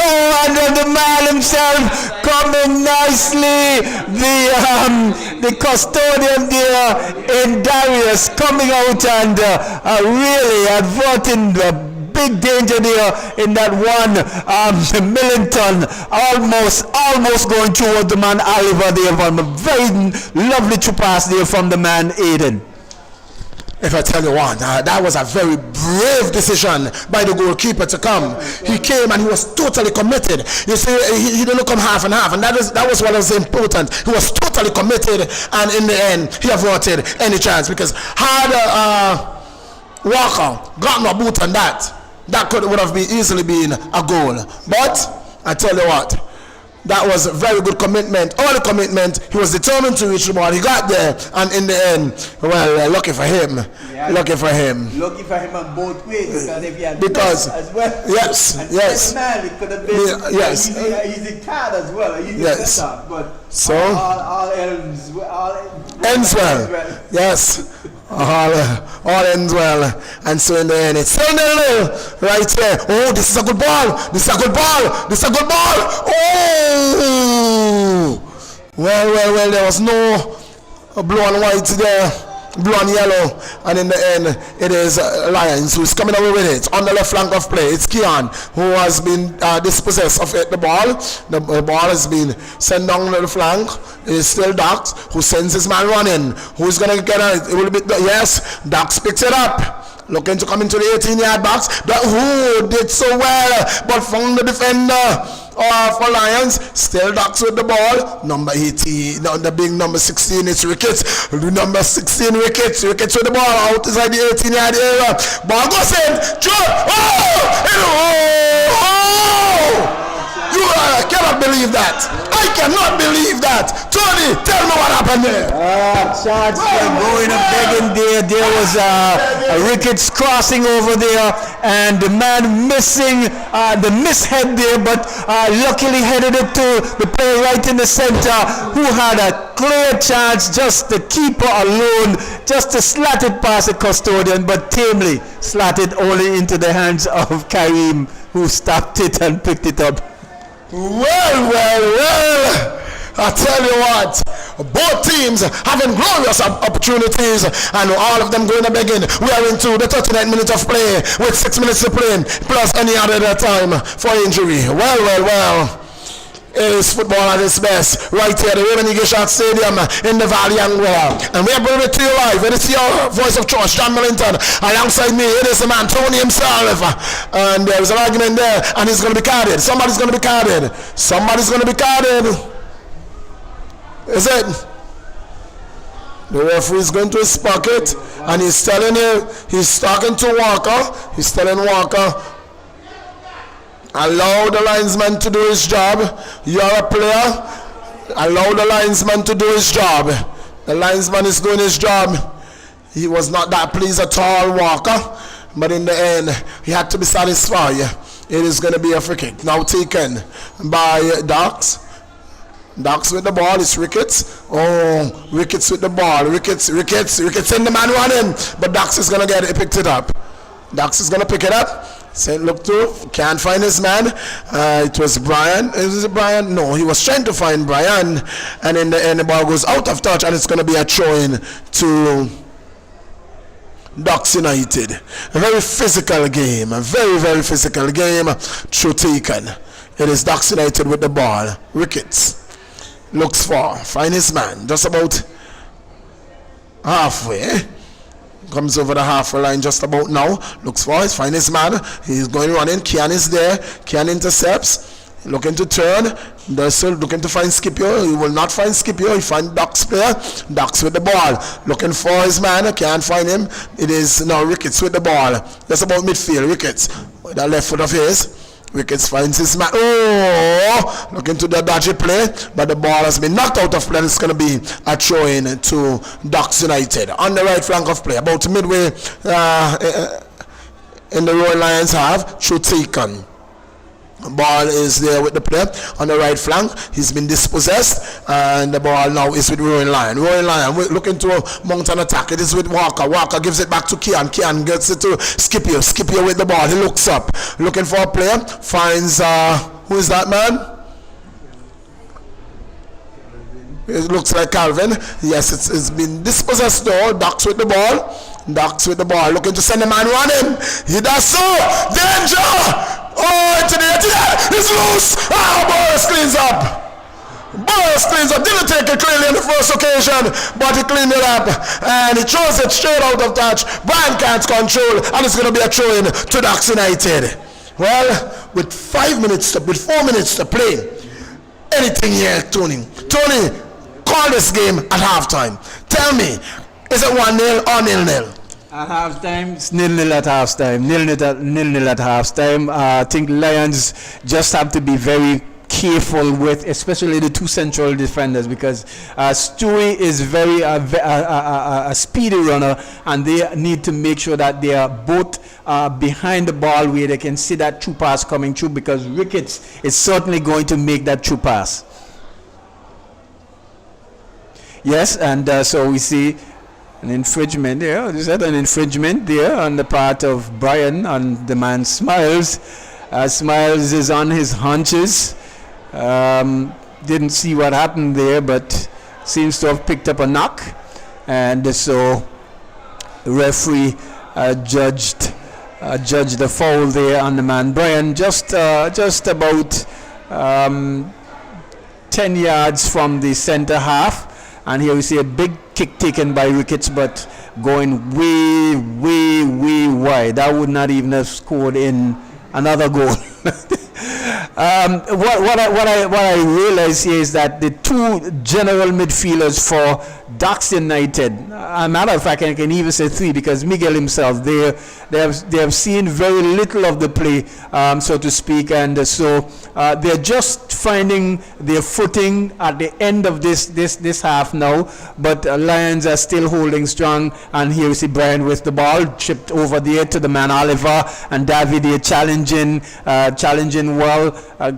and the man himself coming nicely. The custodian there in Darius coming out and really averting the big danger there in that one. Millington almost going towards the man Oliver there from a very lovely true pass there from the man Aiden. If I tell you what, that was a very brave decision by the goalkeeper to come. He came and he was totally committed. You see, he didn't come half and half, and that was what was important. He was totally committed, and in the end, he averted any chance, because had Walker gotten a boot on that would have easily been a goal. But I tell you what, That was a very good commitment. All the commitment. He was determined to reach the ball. He got there, and in the end, well, lucky for him. Yeah. Lucky for him. Lucky for him on both ways, because if he had Because as well, yes, and yes, man, it could have been yes, an easy card as well, an easy yes. setup, but So all ends well. Yes. All ends well, and so in the end it's still 0-0 right here. Oh, this is a good ball. This is a good ball. This is a good ball. Oh, well. There was no blue and white there. Blue and yellow, and in the end it is Lions who's coming away with it on the left flank of play. It's Kian who has been dispossessed of the ball. The ball has been sent down the flank. It is still Dax who sends his man running. Who's gonna get it? It will be yes. Dax picks it up. Looking to come into the 18-yard box. Who did so well, but found the defender for Lions. Still Dax with the ball. Number 18, the big number 16 is Ricketts. Number 16 Ricketts with the ball out inside the 18-yard area. Ball goes in. You cannot believe that. I cannot believe that. Tony, tell me what happened there. Charge going up begging there. There was a Ricketts crossing over there, and the man missing the mishead there, but luckily headed it to the player right in the center, who had a clear chance, just the keeper alone, just to slat it past the custodian, but tamely slat it only into the hands of Kareem, who stopped it and picked it up. Well. I tell you what, both teams having glorious opportunities, and all of them going to begin. We are into the 39th minute of play with 6 minutes to play, plus any other time for injury. Well. It is football at its best right here at the Raymond Eagle Stadium in the Valley Anguilla. And we are bringing it to you live. It is your voice of choice, John Millington. Alongside me, it is the man, Tony himself. And there is an argument there, and he's going to be carded. Somebody's going to be carded. Is it? The referee is going to his pocket, and he's telling him, he's talking to Walker. He's telling Walker, allow the linesman to do his job. You're a player. Allow the linesman to do his job. The linesman is doing his job. He was not that pleased at all, Walker. But in the end, he had to be satisfied. It is going to be a free kick. Now taken by Dax. Dax with the ball. It's Ricketts. Oh, Ricketts with the ball. Ricketts send the man running. But Dax is going to get it. He picked it up. Dax is going to pick it up. Saint look to, can't find his man. It was Brian. Is it Brian? No, he was trying to find Brian, and in the end the ball goes out of touch, and it's going to be a throw-in to Ducks United. A very physical game, a very physical game. Through taken. It is Ducks United with the ball. Ricketts looks for, find his man, just about halfway. Comes over the halfway line just about now. Looks for it, find his man. He's going running. Kian is there. Kian intercepts. Looking to turn. They're still looking to find Scipio. He will not find Scipio. He finds Ducks player. Ducks with the ball. Looking for his man. Can't find him. It is now Ricketts with the ball. Just about midfield. Ricketts with the left foot of his. Ricketts finds his man. Oh, looking to the dodgy play, but the ball has been knocked out of play. It's going to be a throw-in to Ducks United on the right flank of play, about midway in the Royal Lions half. Through taken. Ball is there with the player on the right flank. He's been dispossessed, and the ball now is with Rowan Lion. Rowan Lion looking to mount an attack. It is with Walker. Walker gives it back to Kian. Kian gets it to Scipio. Scipio with the ball. He looks up, looking for a player. Finds who is that man? It looks like Calvin. Yes, it's been dispossessed though. Ducks with the ball. Ducks with the ball. Looking to send the man running. He does so. Danger! Oh, into the 80. It's loose. Boris cleans up. Didn't take it cleanly on the first occasion, but he cleaned it up. And he throws it straight out of touch. Brian can't control, and it's going to be a throw-in to Ducks United. Well, with 4 minutes to play, anything here, Tony? Tony, call this game at halftime. Tell me, is it 1-0 or 0-0? At halftime, it's 0-0 at halftime. 0-0 at halftime. I think Lions just have to be very careful with, especially the two central defenders, because Stewie is a speedy runner, and they need to make sure that they are both behind the ball where they can see that true pass coming through, because Ricketts is certainly going to make that true pass. Yes, and so we see an infringement there. Is that an infringement there on the part of Brian, and the man Smiles? Smiles is on his hunches. Didn't see what happened there, but seems to have picked up a knock, and so the referee judged the foul there on the man Brian, just about 10 yards from the center half. And here we see a big kick taken by Ricketts, but going way, way, way wide. That would not even have scored in another goal. What I realize here is that the two general midfielders for Ducks United, a matter of fact, I can even say three, because Miguel himself, they have seen very little of the play, so to speak, and so they're just finding their footing at the end of this half now. But Lions are still holding strong, and here we see Brian with the ball chipped over there to the man Oliver, and Davide challenging well,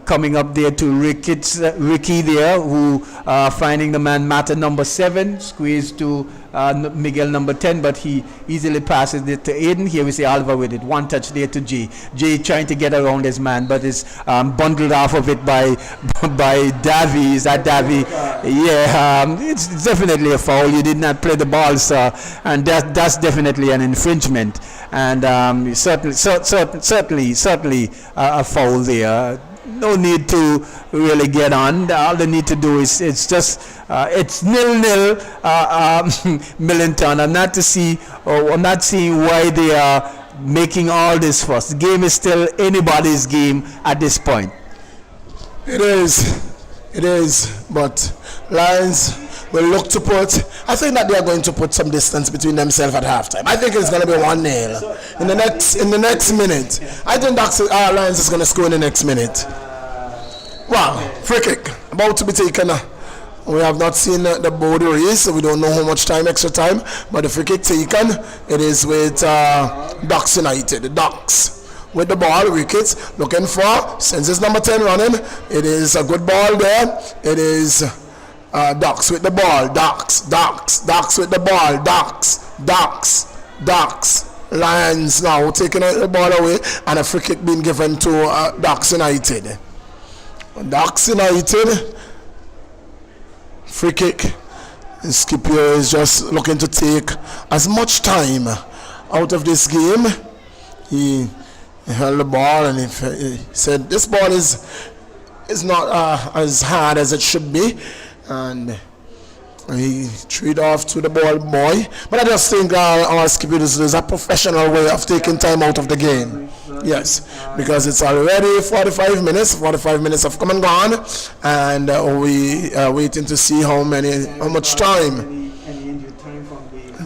coming up there to Ricky there, who finding the man Mata number 7, squeezed to Miguel number 10, but he easily passes it to Aiden. Here we see Oliver with it, one touch there to Jay trying to get around his man, but is bundled off of it by Davy. Is that Davy? Yeah, it's definitely a foul. You did not play the ball, sir, and that's definitely an infringement, and certainly a foul there. No need to really get on. All they need to do is it's 0-0 Millington. I'm not seeing why they are making all this fuss. The game is still anybody's game at this point. It is, but Lions will look to put, I think that they are going to put some distance between themselves at halftime. I think it's going to be 1-0 in the next minute. I think Lions is going to score in the next minute. Wow, free kick about to be taken. We have not seen the board race, so we don't know how much extra time, but the free kick taken, it is with Ducks United. The Ducks with the ball, Ricketts looking for, since it's number 10 running, it is a good ball there. It is Ducks with the ball, Ducks with the ball, Ducks. Lions now taking the ball away, and a free kick being given to Ducks United. Ducks United, free kick. Scipio is just looking to take as much time out of this game. He held the ball, and he said this ball is not as hard as it should be, and he threw it off to the ball boy. But I just think our Scipio is a professional way of taking time out of the game. Yes, because it's already 45 minutes. 45 minutes have come and gone, and we are waiting to see how much time.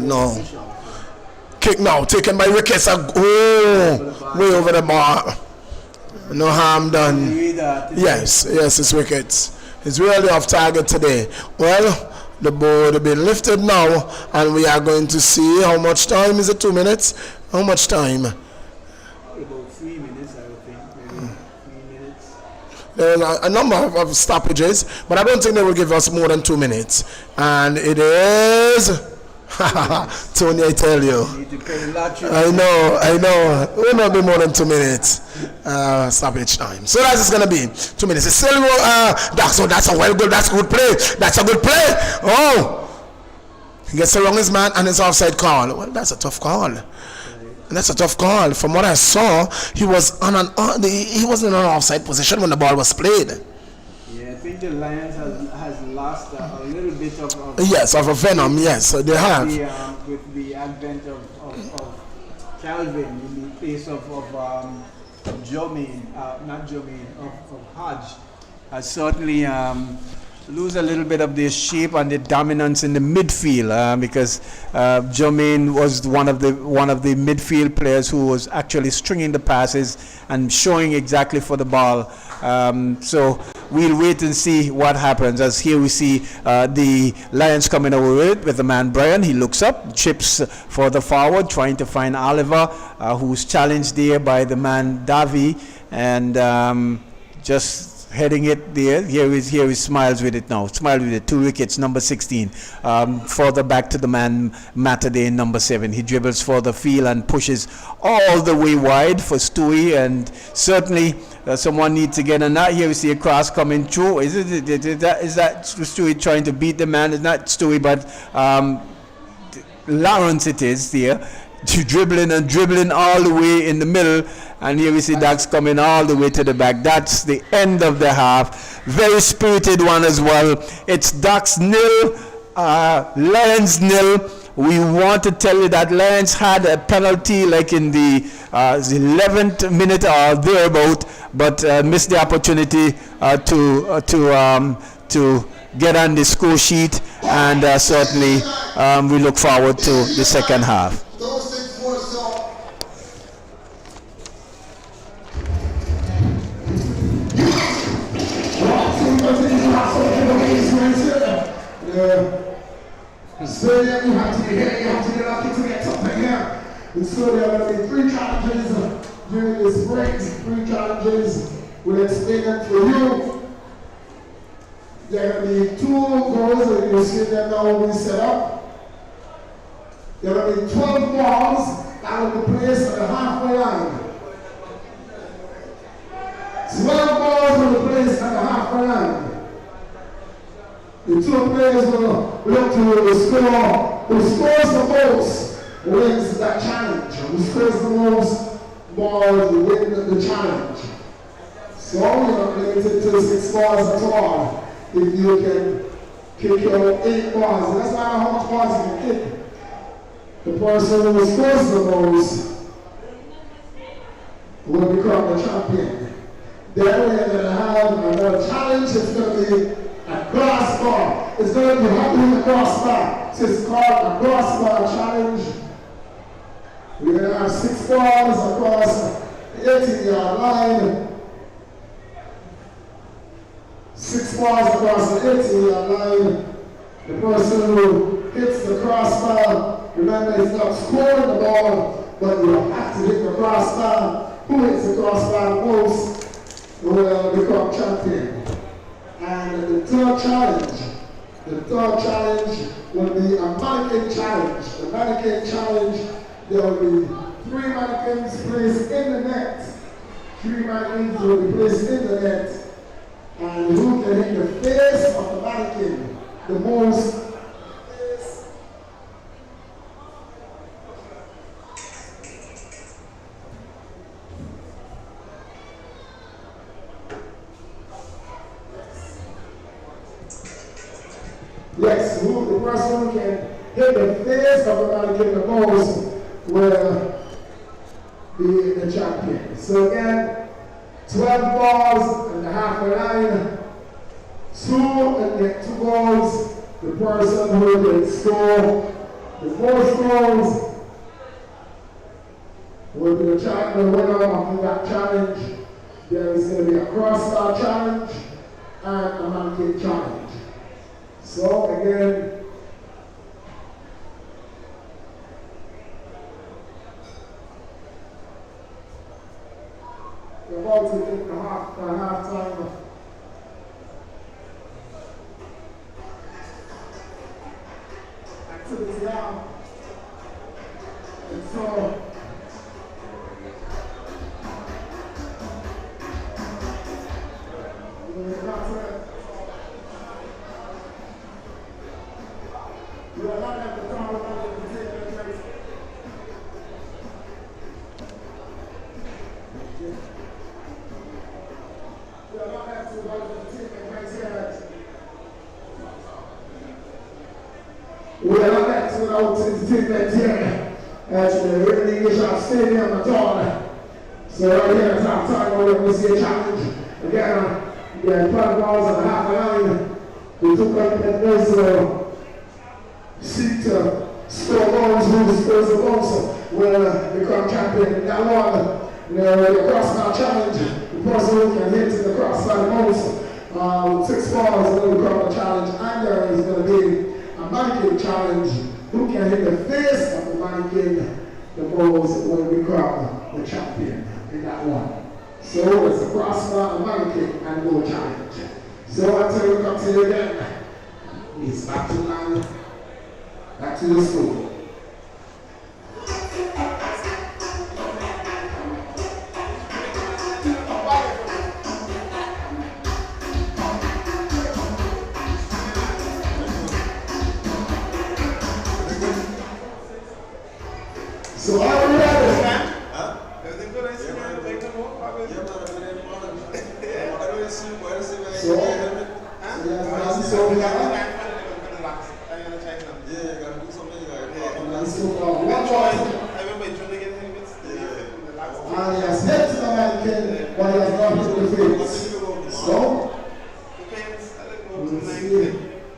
No. Kick now, taken by Ricketts. Way over the bar. No harm done. Yes, it's Ricketts. It's really off target today. Well, the board has been lifted now, and we are going to see how much time. Is it 2 minutes? How much time? About 3 minutes, I would think. Maybe 3 minutes. There's a number of stoppages, but I don't think they will give us more than 2 minutes. And it is... Tony, I tell you. I know. It will not be more than 2 minutes. Stoppage time. So that's just going to be 2 minutes. It's still that's a well good. That's a good play. That's a good play. Oh, he gets around his man and it's offside call. Well, that's a tough call. That's a tough call. From what I saw, he was he wasn't in an offside position when the ball was played. Yeah, I think the Lions has lost a little bit of a venom. Yes, they have. With the advent of Calvin in the place of Jermaine, not Jermaine, of Hodge, certainly lose a little bit of their shape and their dominance in the midfield, because Jermaine was one of the midfield players who was actually stringing the passes and showing exactly for the ball. So we'll wait and see what happens. As here we see the Lions coming over with the man Brian. He looks up, chips for the forward, trying to find Oliver, who's challenged there by the man Davi, and just heading it there. Here he smiles with it now. Smile with it. 2 wickets, number 16. Further back to the man Matade, number 7. He dribbles for the field and pushes all the way wide for Stewie, and certainly someone needs to get on that. Here we see a cross coming through. Is that Stewie trying to beat the man? It's not Stewie, but Lawrence it is there. Dribbling all the way in the middle, and here we see Dax coming all the way to the back. That's the end of the half. Very spirited one as well. It's Dax 0, Lions 0. We want to tell you that Lions had a penalty like in the 11th minute or thereabout, but missed the opportunity to get on the score sheet, and certainly we look forward to the second half. Stadium, you have to be here, you have to get lucky to get something here. And so there are going to be 3 challenges during this break. 3 challenges. We'll explain them for you. There are going to be 2 goals, and you'll see them now when we set up. There are going to be 12 balls that will be placed at the halfway line. 12 balls will be placed at the halfway line. The 2 players will look to score. Who scores the most wins that challenge. Who scores the most balls win the challenge. So you're not limited to 6 balls at all. If you can kick your 8 balls, it doesn't matter how much balls you can kick. The person who scores the most will become the champion. Then we're going to have another challenge. It's going to be a crossbar. It's going to be happening in the crossbar. So it's called a crossbar challenge. We're going to have 6 balls across the 18-yard line. 6 balls across the 18-yard line. The person who hits the crossbar, remember it's not scoring the ball, but you have to hit the crossbar. Who hits the crossbar most will become champion. And the third challenge will be a mannequin challenge. The mannequin challenge, there will be 3 mannequins placed in the net. 3 mannequins will be placed in the net. And who can hit the face of the mannequin the most? Yes, the person who can hit the face of the mannequin the most will be the champion. So again, 12 balls and the halfway line, 2 and get 2 goals. The person who can score the most goals will be the champion, the winner of that challenge. There is going to be a crossbar challenge and a mannequin challenge. So again, we're about to take the halftime activity out. And so we are not at the top of the table. We are not at the top of the table right here. We are not at without entertainment here at the Real English Stadium at all. So right here at half time, we're going to see a challenge. Again, we have 12 balls at the half line. We took up that place seek to score goals. Who scores the goals will become champion in that one. The crossbar challenge, the person who can hit the crossbar the most 6 balls in the Crawford challenge, and there is going to be a mannequin challenge. Who can hit the face of the mannequin the most will become the champion in that one. So it's a crossbar, a mannequin, and goal challenge. So until we come to you again, it's back to land, back to the school. So are we ready? Everything good? I see man. Make them more. So we are. And he has hit the mannequin, but he has not hit the face. So, we'll see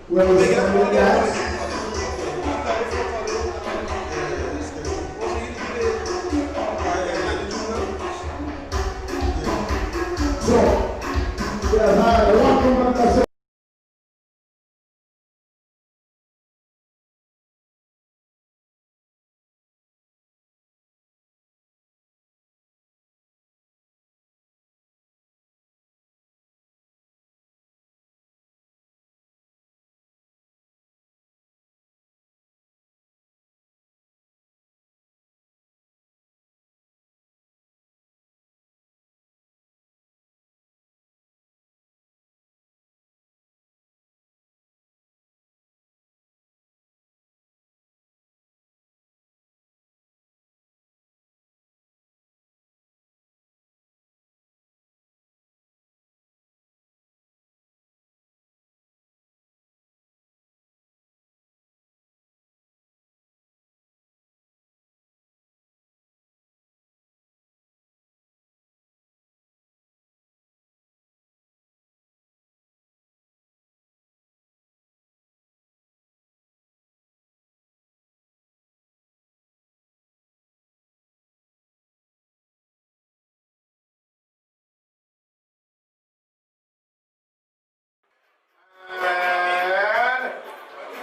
where we stand with that. So, yes, welcome back to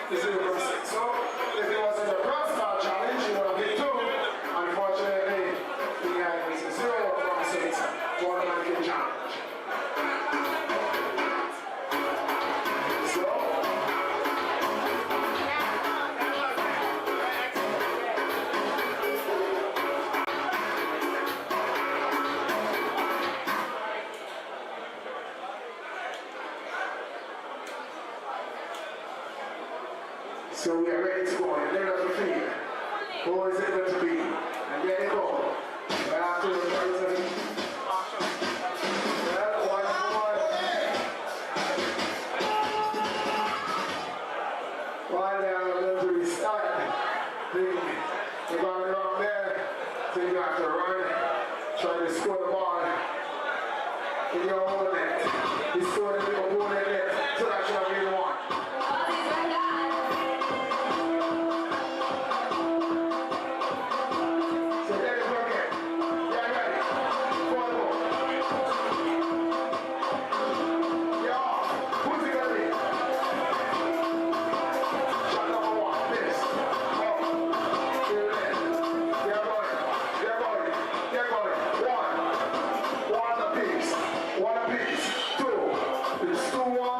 this is number 6. So, if it was in the crossbar challenge, you would have hit 2. Unfortunately, he has 0 crosses for the mannequin challenge. So we are ready to go. And then there's the feed. Who is it going to be? And there they go. Right after the person. Well, 1 while they are going to restart, they're going around there. So you have to run, try to score the ball in your own net. You score in your own net. So that's what you want. One apiece. 2. It's 2-1.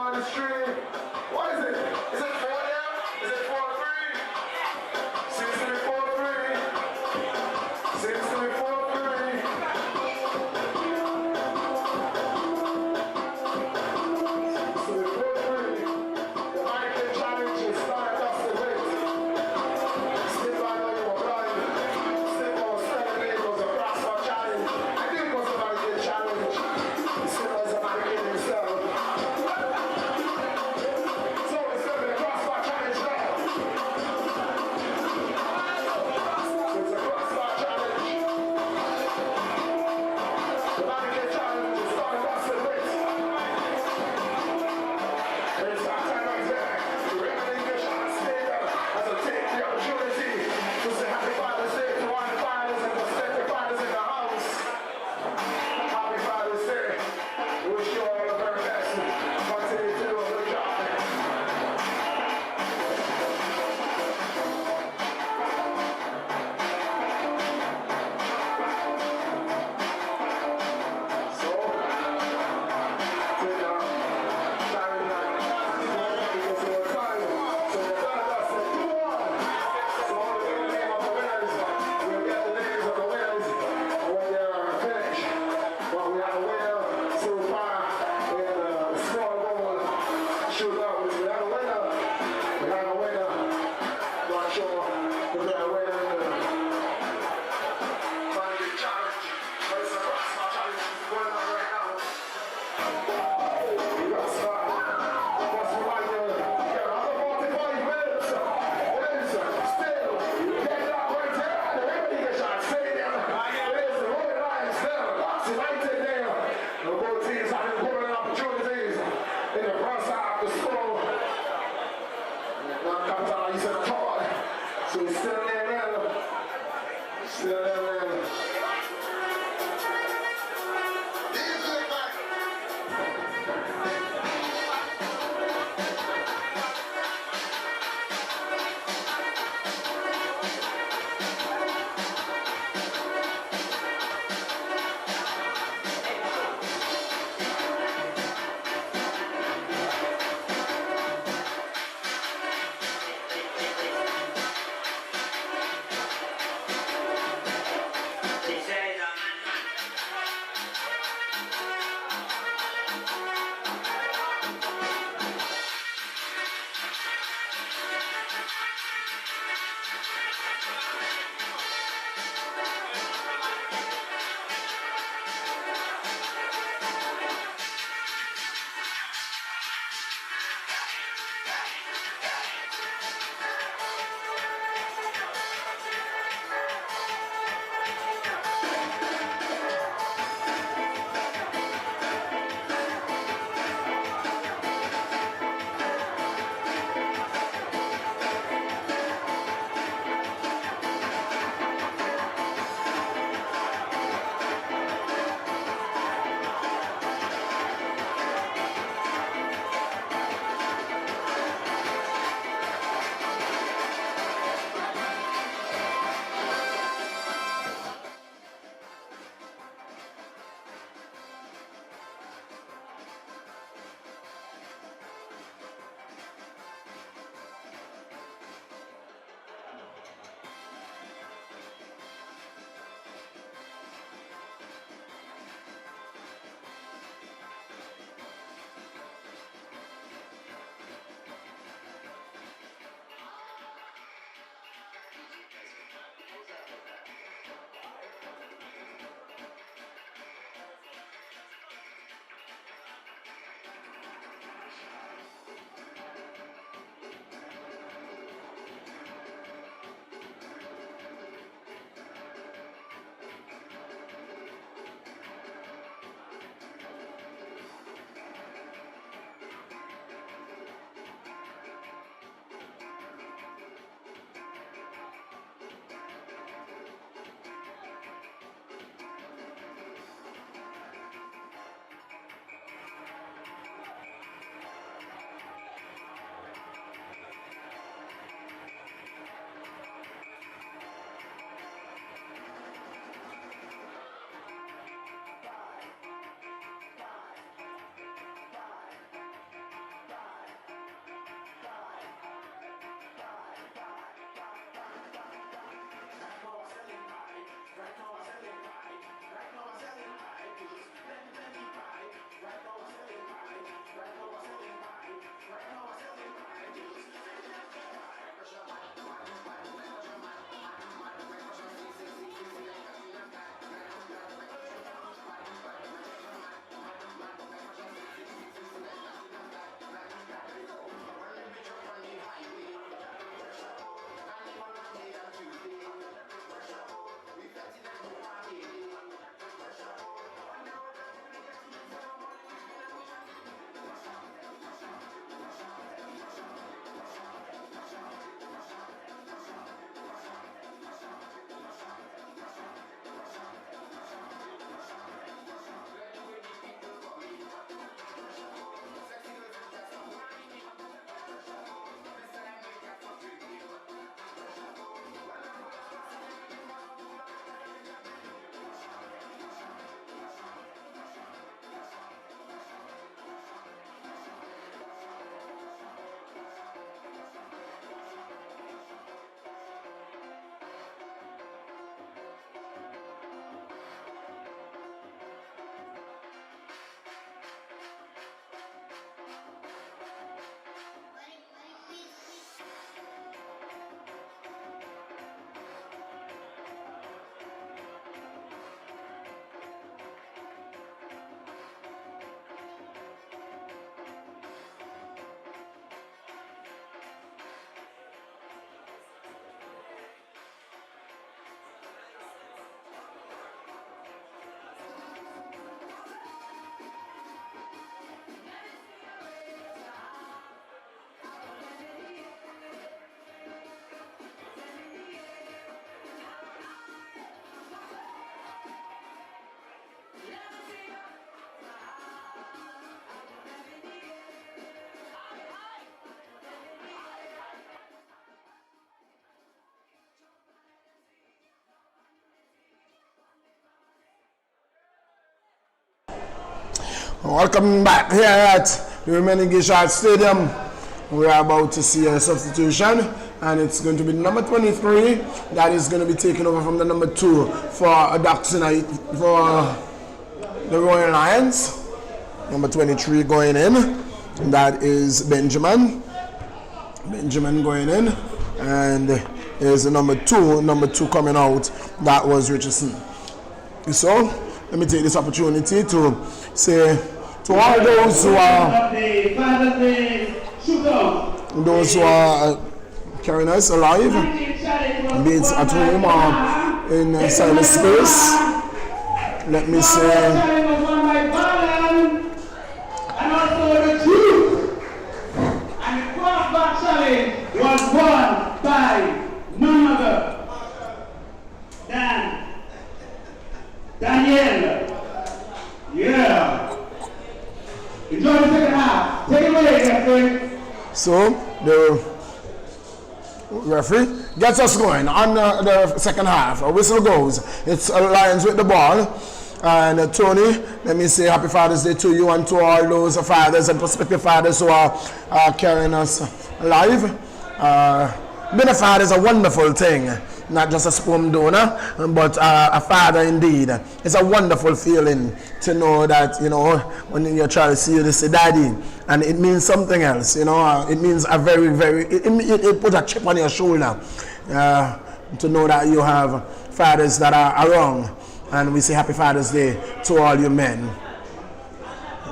sure that they're winning. Finally, challenge. Race across my challenge is going on right now. We got started. What's the right there? Yeah, another 45 minutes. Still, get that right there. The remedy is shot. Stay there. It is the Rolling Lions there. That's right there. The both teams having golden opportunities in the first half to score. Now comes out, he's in the court. So he's still there now. Still there now. Welcome back here at the remaining Gishard Stadium. We are about to see a substitution, and it's going to be number 23 that is going to be taken over from the number 2 for for the Royal Lions. Number 23 going in, that is Benjamin. Benjamin going in, and there's the number 2 coming out, that was Richardson. So let me take this opportunity to say to all those who are carrying us alive, be it at home or in silent space, let me say was won by none other than Daniel. Yeah. Enjoy the second half. Take it away, referee. So the referee gets us going on the second half. A whistle goes. It's Lions with the ball. And Tony, let me say happy Father's Day to you and to all those fathers and prospective fathers who are carrying us alive. Being a father is a wonderful thing, not just a sperm donor, but a father indeed. It's a wonderful feeling to know that, you know, when your child sees you, they say daddy, and it means something else, you know. It means a very, very, it puts a chip on your shoulder to know that you have fathers that are around. And we say happy Father's Day to all you men.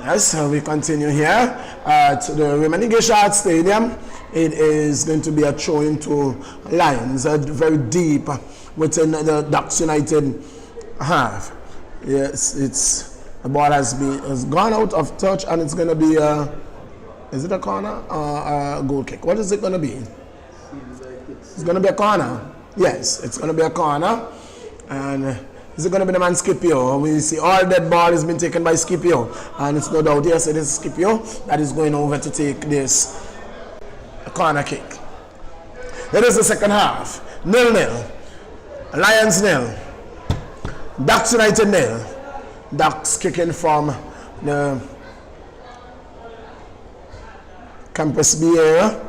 Yes, so we continue here at the remaining Gishard Stadium. It is going to be a throw into Lions, very deep within the Ducks United half. Yes, the ball has gone out of touch, and it's going to be is it a corner or a goal kick? What is it going to be? It's going to be a corner. Yes, it's going to be a corner, and is it going to be the man Scipio? We see all that ball has been taken by Scipio, and it's no doubt, yes, it is Scipio that is going over to take this corner kick. It is the second half. 0-0. Lions 0. Ducks United 0. Ducks kicking from the Campus B area.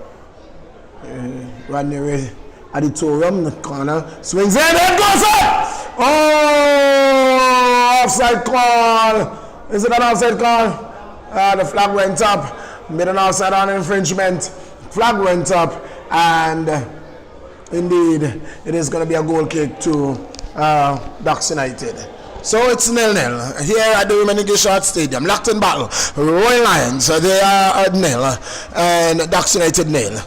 Rodney Auditorium, the corner. Swings in, it goes up! Oh, offside call. Is it an offside call? The flag went up. Made an offside on infringement. Flag went up, and indeed, it is going to be a goal kick to Ducks United. So it's 0-0 here at the remaining Gishard Stadium. Locked in battle. Royal Lions, they are at 0, and Ducks United 0.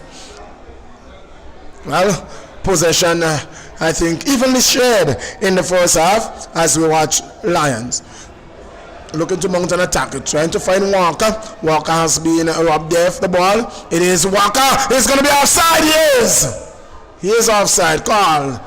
Well, possession, I think, evenly shared in the first half as we watch Lions looking to mount an attack, trying to find Walker. Walker has been robbed there of the ball. It is Walker. It's going to be offside. He is offside. Call.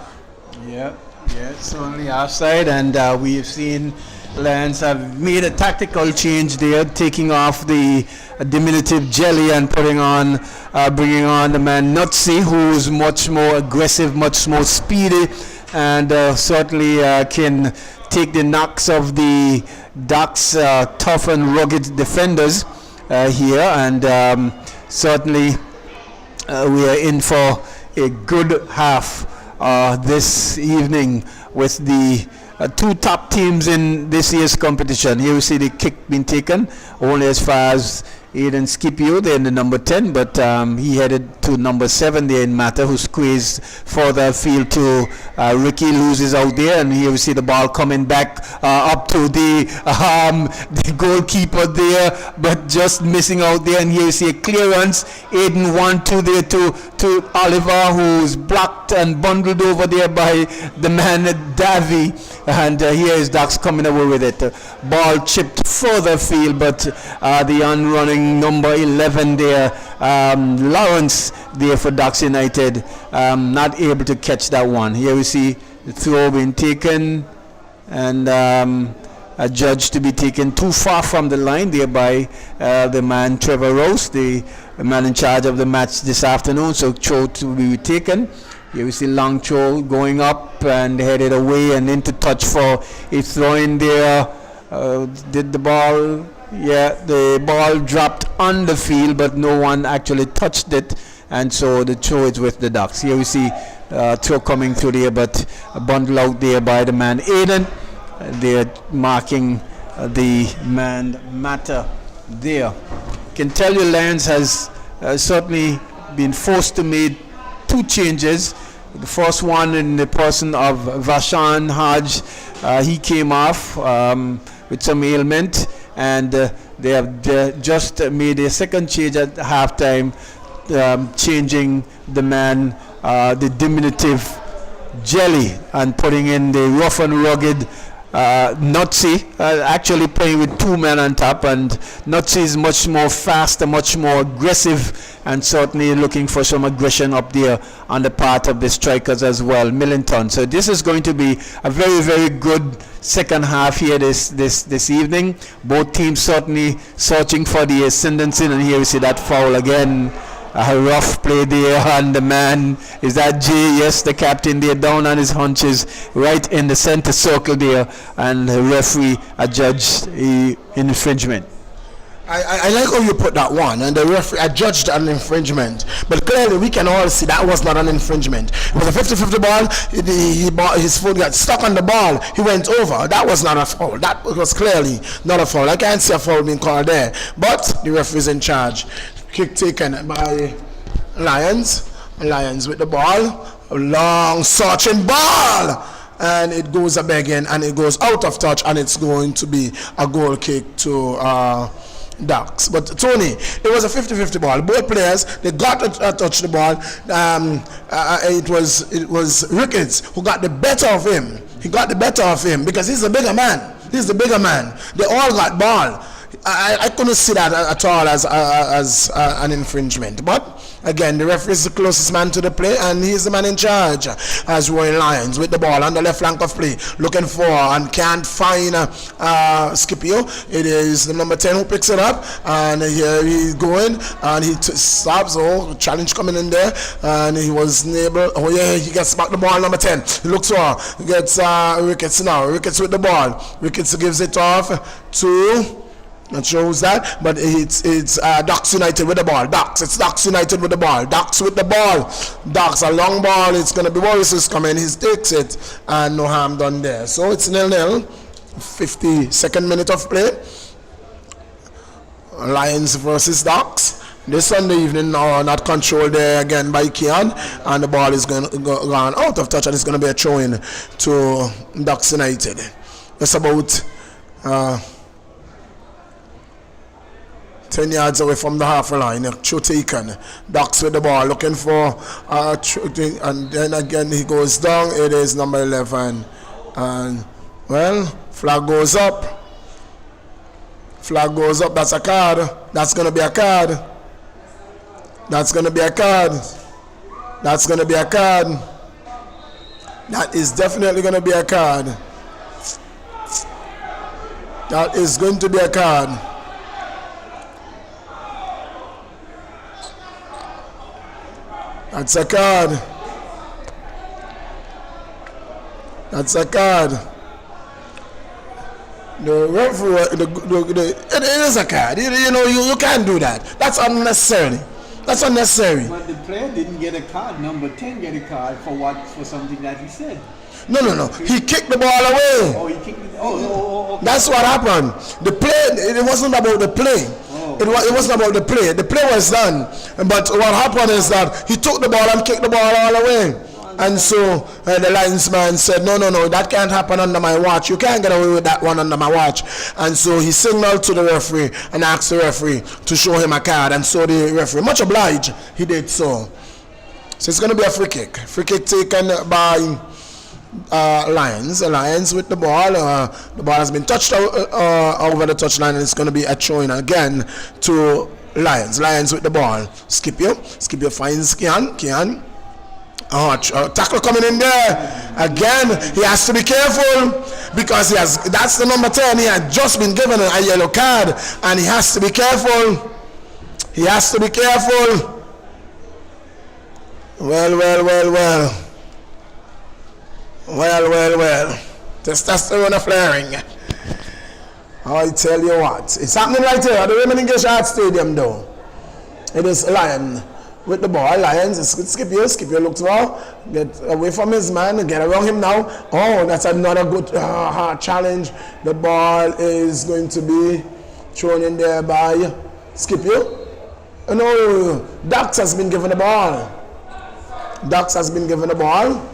Yeah, it's only offside, and we've seen Lions have made a tactical change there, taking off the diminutive jelly and bringing on the man Nutsy, who's much more aggressive, much more speedy, and certainly can take the knocks of the Ducks' tough and rugged defenders here, and certainly we are in for a good half this evening with the two top teams in this year's competition. Here we see the kick being taken only as far as Aiden Scipio there in the number 10, but he headed to number 7 there in Mata, who squeezed further field to Ricky, loses out there, and here we see the ball coming back up to the goalkeeper there, but just missing out there, and here you see a clearance. Aiden 1-2 there to Oliver, who's blocked and bundled over there by the man Davy, and here is Ducks coming away with it. Ball chipped further field, but the on-running number 11 there, Lawrence there for Ducks United, not able to catch that one. Here we see the throw being taken, and a judge to be taken too far from the line there by the man Trevor Rose, the man in charge of the match this afternoon. So throw to be taken. Here we see long throw going up and headed away and into touch for a throw in there. Did the ball Yeah, the ball dropped on the field, but no one actually touched it, and so the throw is with the Ducks. Here we see throw coming through there, but a bundle out there by the man Aiden. They're marking the man Matter there. Can tell you Lions has certainly been forced to make 2 changes. The first one in the person of Vashan Haj. He came off with some ailment, and they have just made a second change at halftime, changing the man, the diminutive Jelly, and putting in the rough and rugged Nutsy, actually playing with 2 men on top, and Nutsy is much more faster, much more aggressive, and certainly looking for some aggression up there on the part of the strikers as well, Millington. So this is going to be a very, very good second half here this evening. Both teams certainly searching for the ascendancy, and here we see that foul again. A rough play there, and the man, is that Jay? Yes, the captain there, down on his haunches, right in the center circle there, and the referee adjudged infringement. I like how you put that one, and the referee adjudged an infringement, but clearly we can all see that was not an infringement. It was a 50-50 ball. His foot got stuck on the ball. He went over. That was not a foul. That was clearly not a foul. I can't see a foul being called there, but the referee is in charge. Kick taken by Lions. Lions with the ball. A long searching ball. And it goes a begging, and it goes out of touch, and it's going to be a goal kick to Ducks. But Tony, it was a 50-50 ball. Both players, they got to touch the ball. It was Ricketts who got the better of him. He got the better of him because he's the bigger man. He's the bigger man. They all got ball. I couldn't see that at all as an infringement. But again, the referee is the closest man to the play, and he's the man in charge as Royal Lions with the ball on the left flank of play, looking for and can't find Scipio. It is the number 10 who picks it up, and here he's going, and he stops. Oh, challenge coming in there, and he was able. Oh yeah, he gets back the ball, number 10. He looks for, gets Ricketts now. Ricketts with the ball. Ricketts gives it off to. Not sure who's that, but it's Ducks United with the ball. It's Ducks United with the ball. Ducks with the ball. Ducks, a long ball. It's going to be Morris is coming. He takes it, and no harm done there. So it's 0-0. 52nd minute of play. Lions versus Ducks. This Sunday evening, not controlled there again by Keon, and the ball is going to go out of touch, and it's going to be a throw-in to Ducks United. It's about 10 yards away from the half line. Throw taken. Ducks with the ball, looking for and then again he goes down. It is number 11, and well, flag goes up. Flag goes up. That's a card. That's gonna be a card. That's gonna be a card. That's gonna be a card. That is definitely gonna be a card. That is going to be a card. That's a card. That's a card. The referee, it is a card. You know, you can't do that. That's unnecessary. That's unnecessary. But the player didn't get a card. Number 10 get a card for something that he said. No. He kicked the ball away. Oh, he kicked it. Oh. That's what happened. The play. It wasn't about the play. It wasn't about the play. The play was done. But what happened is that he took the ball and kicked the ball all away. And so the linesman said, no, that can't happen under my watch. You can't get away with that one under my watch. And so he signaled to the referee and asked the referee to show him a card. And so the referee, much obliged, he did so. So it's going to be a free kick. Free kick taken by Lions with the ball. The ball has been touched over the touchline, and it's going to be a throw-in again to Lions with the ball. Scipio finds Kian. Tackle coming in there again. He has to be careful because that's the number 10. He had just been given a yellow card, and he has to be careful. Well. Testosterone flaring. I tell you what, it's happening right here at the Raymond English Arts Stadium though. It is Lion with the ball. Lions, Scipio looks well. Get away from his man, get around him now. Oh, that's another good hard challenge. The ball is going to be thrown in there by Scipio. No, Dax has been given the ball. Dax has been given the ball.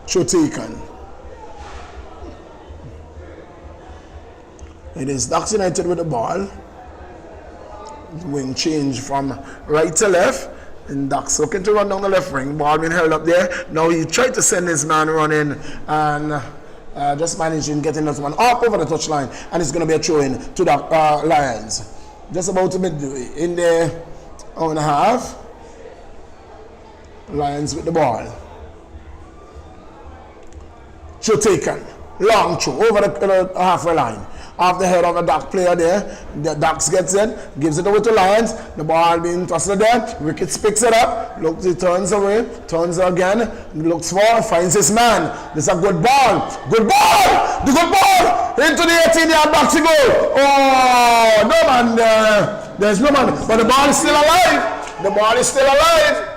Show taken. It is Dax United with the ball. Wing change from right to left. And Dax looking to run down the left wing. Ball being held up there. Now he tried to send his man running and just managing getting that one up over the touchline. And it's going to be a throw in to the Lions. Just about to midway in the hour and a half. Lions with the ball. Throw taken. Long throw over the halfway line. Off the head of a Dax player there. The Dax gets in, gives it over to Lions. The ball being tossed there. Ricketts picks it up. Looks, he turns away. Turns again. Looks for, finds his man. This is a good ball. Good ball! The good ball! Into the 18-yard box to go. Oh, no man there. There's no man. But the ball is still alive. The ball is still alive.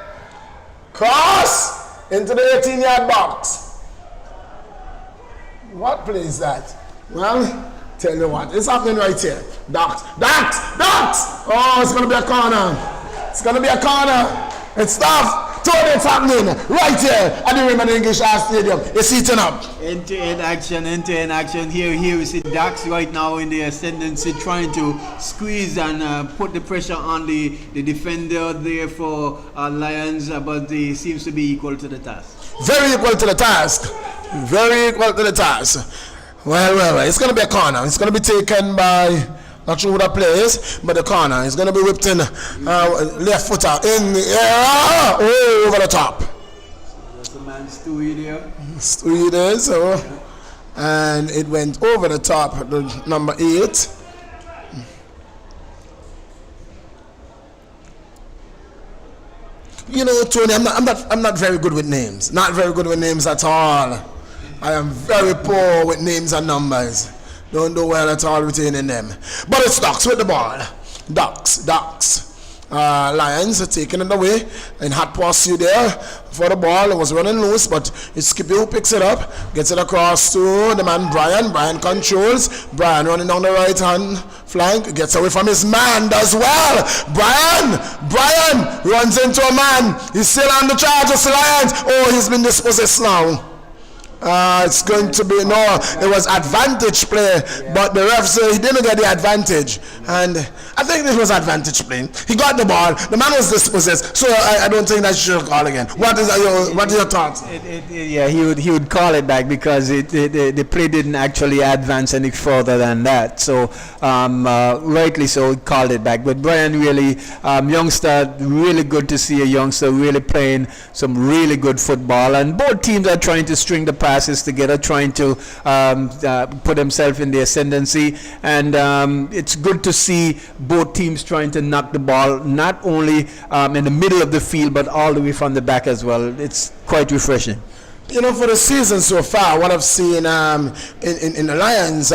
Cross into the 18-yard box. What play is that? Well, tell you what, it's happening right here. Dax! Oh, it's going to be a corner. It's going to be a corner. It's tough. Totally, it's happening right here at the Raymond English Arts Stadium. It's heating up. End-to-end action. Here we see Dax right now in the ascendancy, trying to squeeze and put the pressure on the defender there for Lions, but he seems to be equal to the task. Very equal to the task. Well, it's going to be a corner. It's going to be taken by, not sure who that plays, but the corner. It's going to be whipped in left footer in the air, over the top. That's the man Stewie there. Stewie there, so, and it went over the top, the number 8. You know, Tony, I'm not very good with names. Not very good with names at all. I am very poor with names and numbers. Don't do well at all retaining them. But it's Dax with the ball. Dax. Lions are taking it away in hot pursuit there for the ball. It was running loose, but it's Skippy who picks it up, gets it across to the man Brian. Brian controls. Brian running down the right hand flank, gets away from his man, does well. Brian runs into a man. He's still on the charge of the Lions. Oh, he's been dispossessed now. It's going to be, it was advantage play, but the ref said he didn't get the advantage, and I think this was advantage play. He got the ball, the man was dispossessed, so I don't think that should call again. What is your thoughts? Yeah, he would call it back because the play didn't actually advance any further than that, so rightly so, he called it back. But Brian really, youngster, really good to see a youngster really playing some really good football, and both teams are trying to string the passes together, trying to put themselves in the ascendancy, and it's good to see both teams trying to knock the ball not only in the middle of the field but all the way from the back as well. It's quite refreshing. You know, for the season so far, what I've seen in the Lions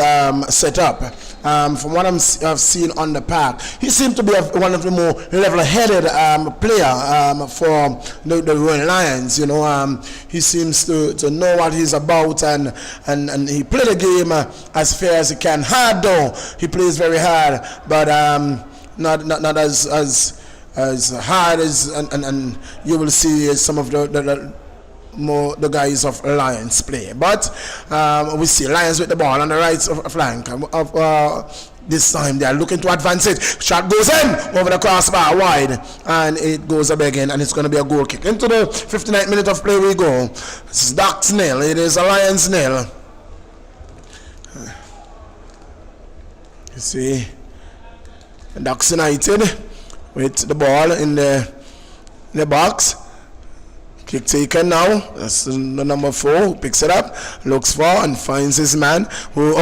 setup, from what I've seen on the park, he seemed to be one of the more level-headed player for the Royal Lions. You know, he seems to know what he's about, and he played the game as fair as he can. Hard though, he plays very hard, but not as hard as and you will see some of the guys of Lions play. But we see Lions with the ball on the right flank this time they are looking to advance it. Shot goes in over the crossbar wide, and it goes up again, and it's going to be a goal kick. Into the 59th minute of play we go. It's Dax nil, it is a Lions nil. You see Dax United with the ball in the box. Kick taken now. That's the number 4 who picks it up, looks for and finds his man who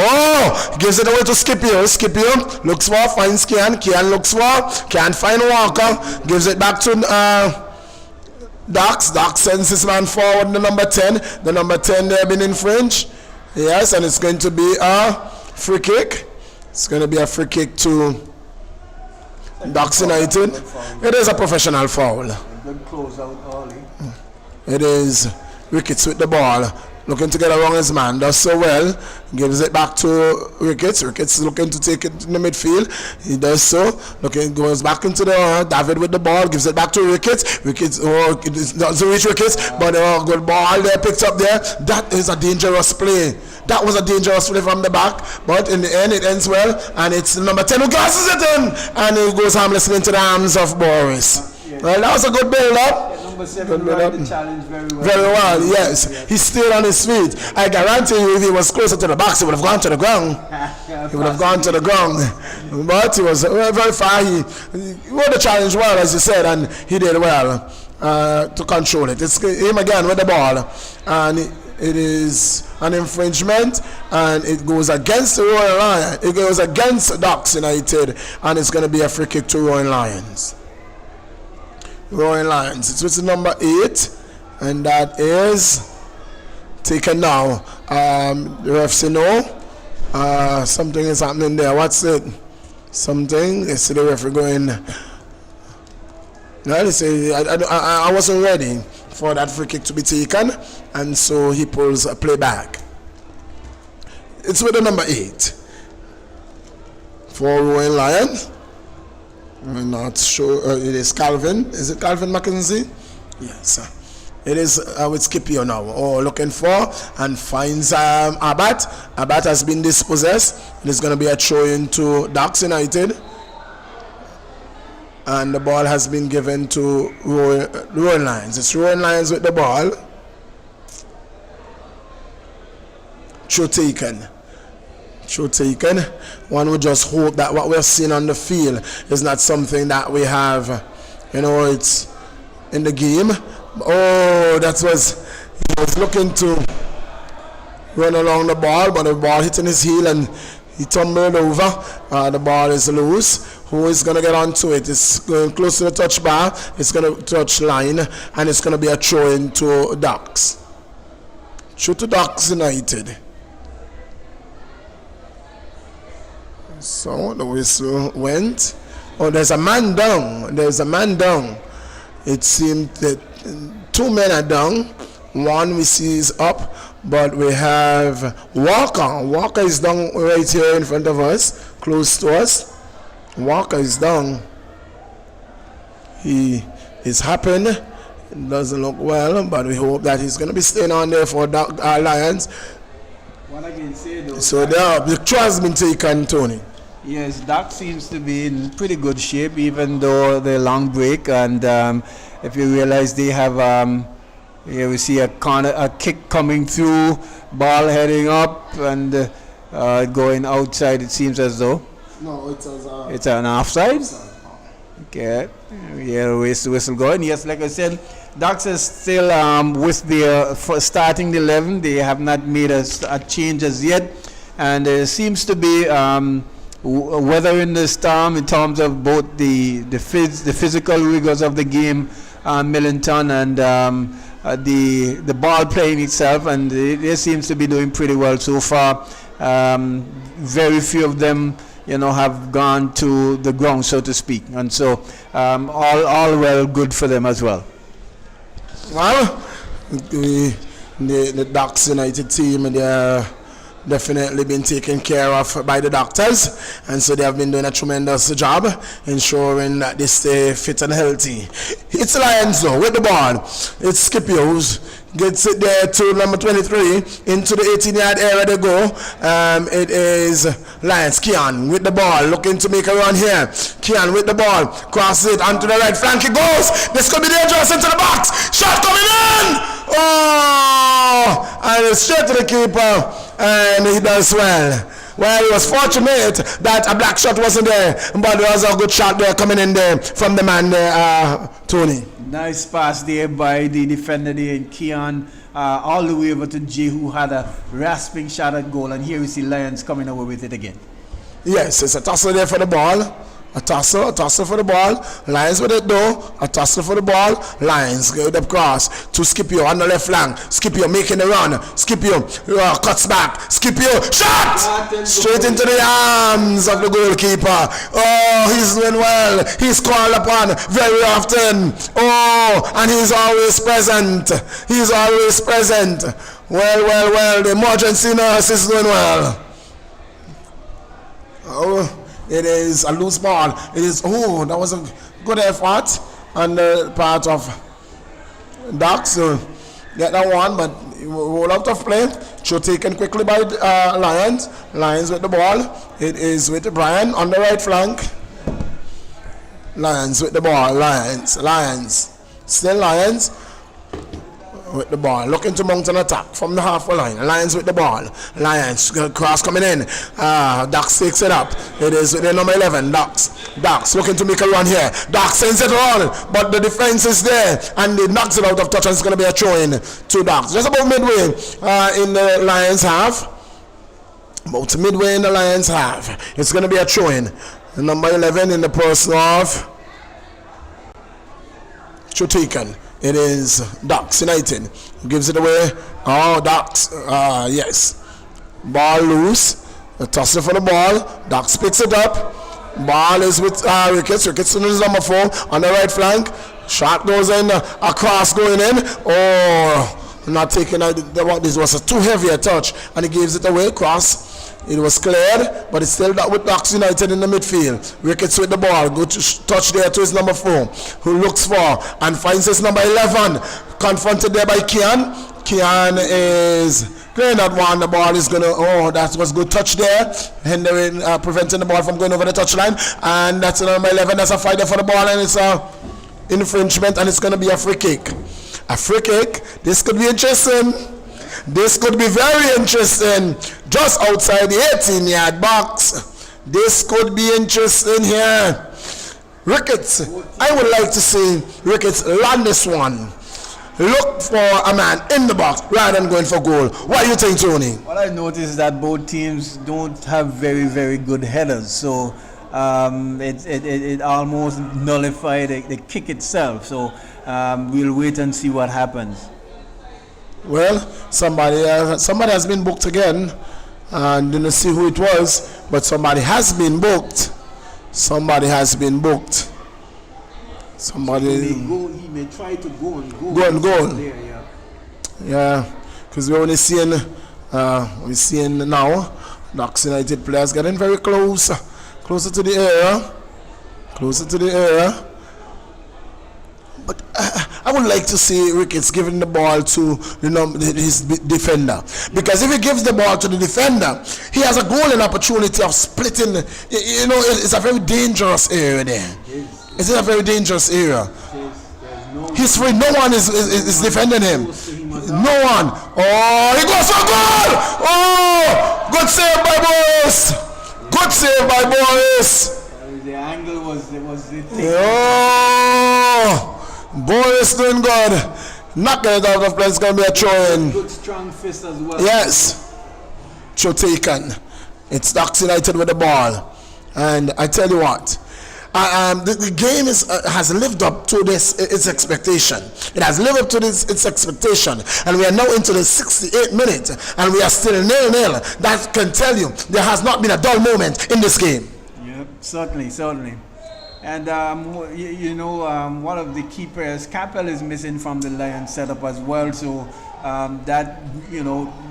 gives it away to Scipio. Scipio looks for, finds Kian. Kian looks for, can't find Walker, gives it back to Dax sends his man forward, the number 10. The number 10 there been infringed. Yes, and it's going to be a free kick. It's going to be a free kick to Dax United. It is a professional foul. Good close out early. It is Ricketts with the ball. Looking to get around his man. Does so well. Gives it back to Ricketts. Ricketts looking to take it in the midfield. He does so. Goes back into the David with the ball. Gives it back to Ricketts. Ricketts it doesn't reach Ricketts. But good ball there picked up there. That is a dangerous play. That was a dangerous play from the back. But in the end it ends well. And it's number 10 who gasses it in. And it goes harmlessly into the arms of Boris. Well, that was a good build-up. Number 7 ran the challenge very well. Very well, yes. He stayed on his feet. I guarantee you, if he was closer to the box, he would have gone to the ground. He would have gone to the ground. But he was very far. He won the challenge well, as you said, and he did well to control it. It's him again with the ball. And it is an infringement, and it goes against the Royal Lions. It goes against Ducks United, and it's going to be a free kick to Royal Lions. Royal Lions. It's with number 8, and that is taken now. The ref say no. Something is happening there. What's it? Something. They see the referee going. No, they say I wasn't ready for that free kick to be taken, and so he pulls a play back. It's with the number 8 for Royal Lions. I'm not sure. It is Calvin. Is it Calvin McKenzie? Yes. It is with Scipio now. Looking for and finds Abbott. Abbott has been dispossessed. It is going to be a throw into Ducks United. And the ball has been given to Royal Lions. It's Royal Lions with the ball. Throw taken. One would just hope that what we're seeing on the field is not something that we have, it's in the game. He was looking to run along the ball, but the ball hitting his heel and he tumbled over. The ball is loose. Who is going to get onto it? It's going close to the touch bar. It's going to touch line, and it's going to be a throw into Ducks. Throw to Ducks United. So the whistle went. There's a man down. It seemed that 2 men are down. One we see is up, but we have Walker. Walker is down right here in front of us, close to us. Walker is down. He is happy. It doesn't look well, but we hope that he's going to be staying on there for our Lions. What I can say though. So the throw has been taken, Tony. Yes, Duck seems to be in pretty good shape, even though the long break. And if you realize they have, here we see a kick coming through, ball heading up and going outside. It seems as though. No, it's an offside. Okay, here whistle going. Yes, like I said, Ducks is still with their starting the 11. They have not made a change as yet, and there seems to be. Weathering the storm in terms of both the physical rigors of the game, Millington, and the ball playing itself, and they seems to be doing pretty well so far. Very few of them, have gone to the ground, so to speak, and so all well, good for them as well. Well, the Ducks United team, they're definitely been taken care of by the doctors, and so they have been doing a tremendous job ensuring that they stay fit and healthy. It's Lions though with the ball. It's Scipio who gets it there to number 23 into the 18-yard area they go. It is Lions. Keon with the ball, looking to make a run here. Keon with the ball, crosses it onto the right flank. It goes. This could be dangerous into the box. Shot coming in. And it's straight to the keeper, and he does well. Well, he was fortunate that a black shot wasn't there, but there was a good shot there coming in there from the man there, Tony. Nice pass there by the defender there in Keon, all the way over to Jay, who had a rasping shot at goal, and here we see Lions coming away with it again. Yes, it's a tussle there for the ball. A tussle for the ball. Lions with it though. A tussle for the ball. Lions get up cross to Scipio on the left flank. Scipio making the run. Scipio cuts back. Scipio shot straight into the arms of the goalkeeper. Oh, he's doing well. He's called upon very often. Oh, and he's always present. He's always present. Well. The emergency nurse is doing well. Oh. It is a loose ball. It is, that was a good effort on the part of Ducks to get that one, but all out of play. Should taken quickly by Lions. Lions with the ball. It is with Brian on the right flank. Lions with the ball. Lions. Still Lions with the ball, looking to mount an attack from the halfway line. Lions with the ball. Lions cross coming in. Ducks takes it up. It is with the number 11. Ducks looking to make a run here. Ducks sends it on, but the defense is there and it knocks it out of touch, and it's going to be a throw-in to Ducks. Just about midway in the Lions half. About midway in the Lions half. It's going to be a throw-in. The number 11 in the person of Chotikan. It is Ducks United. Gives it away. Oh, Ducks. Yes. Ball loose. A tussle for the ball. Ducks picks it up. Ball is with Ricketts. Ricketts is number 4 on the right flank. Shot goes in. A cross going in. Oh, not taking out. This was a too heavy a touch. And he gives it away. Cross. It was cleared, but it's still with Ducks United in the midfield. Ricketts with the ball. Good touch there to his number 4, who looks for and finds his number 11. Confronted there by Kian. Kian is clearing that one. The ball is going to, that was good touch there. Hindering, preventing the ball from going over the touchline. And that's number 11. That's a fighter for the ball, and it's a infringement, and it's going to be a free kick. A free kick. This could be interesting. This could be very interesting. Just outside the 18-yard box. This could be interesting here. Ricketts, I would like to see Ricketts land this one. Look for a man in the box rather than going for goal. What do you think, Tony? What I noticed is that both teams don't have very, very good headers. So it almost nullified the kick itself. So we'll wait and see what happens. Well, somebody has been booked again, and didn't see who it was, but somebody has been booked. Somebody has been booked. Somebody. He may try to go and go. Go and go. There, yeah, because we're only seeing now Ducks United players getting very closer to the area. But I would like to see Ricketts giving the ball to his defender, because if he gives the ball to the defender, he has a golden opportunity of splitting. It's a very dangerous area there. It's a very dangerous area. He's free. No one is defending him. No one. Oh, he goes for goal! Oh, good save by Boris. Good save by Boris. The angle was the thing. Oh. Boris doing good. Knocking it out of play. It's going to be a throw-in. Good strong fist as well. Yes. Throw taken. It's Ducks United with the ball. And I tell you what, the game has lived up to its expectation. It has lived up to its expectation. And we are now into the 68th minute. And we are still 0-0. That can tell you there has not been a dull moment in this game. Yep, certainly. And one of the key players, Capel, is missing from the Lions setup as well. So that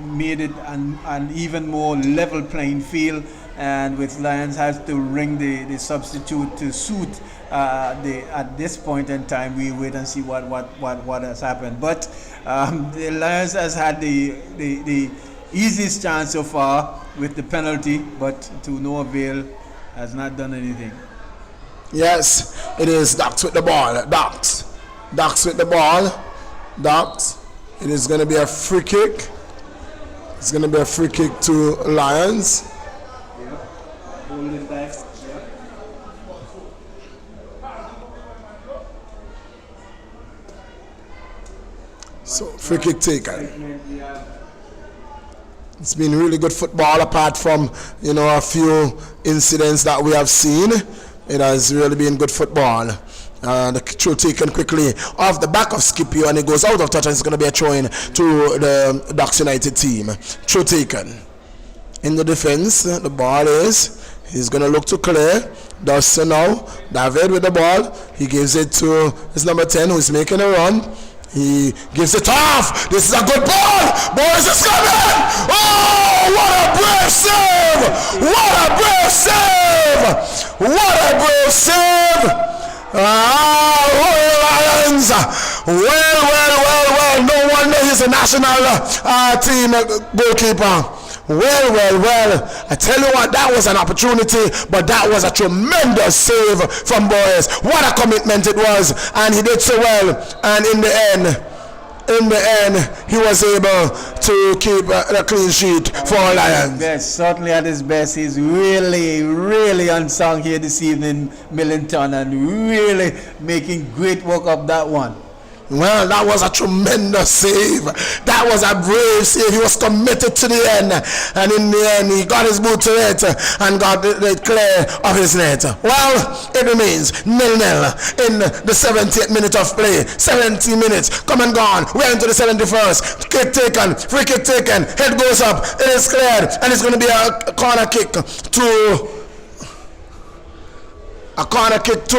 made it an even more level playing field. And with Lions has to ring the substitute to suit at this point in time. We wait and see what has happened. But the Lions has had the easiest chance so far with the penalty, but to no avail, has not done anything. Yes, it is Ducks with the ball. Ducks with the ball. Ducks. It is going to be a free kick. It's going to be a free kick to Lions. Yep. Hold it back. Yep. So free kick taken. It's been really good football, apart from a few incidents that we have seen. It has really been good football. The throw taken quickly off the back of Scipio, and it goes out of touch, and it's going to be a throw in to the Ducks United team. Throw taken. In the defense, the ball is, he's going to look to clear. Does so now. David with the ball. He gives it to his number 10, who's making a run. He gives it off. This is a good ball. Boys is coming. Oh, what a brave save. What a brave save. What a brave save. Royal Lions. Well. No wonder he's a national team goalkeeper. Well. I tell you what, that was an opportunity, but that was a tremendous save from Boyes. What a commitment it was, and he did so well. And in the end, he was able to keep a clean sheet for Lions. Best, certainly at his best. He's really unsung here this evening, Millington, and really making great work of that one. Well, that was a tremendous save. That was a brave save. He was committed to the end. And in the end, he got his boot to it and got it clear of his net. Well, it remains 0-0 in the 70th minute of play. 70 minutes come and gone. We're into the 71st. Kick taken. Free kick taken. Head goes up. It is cleared. And it's going to be a corner kick to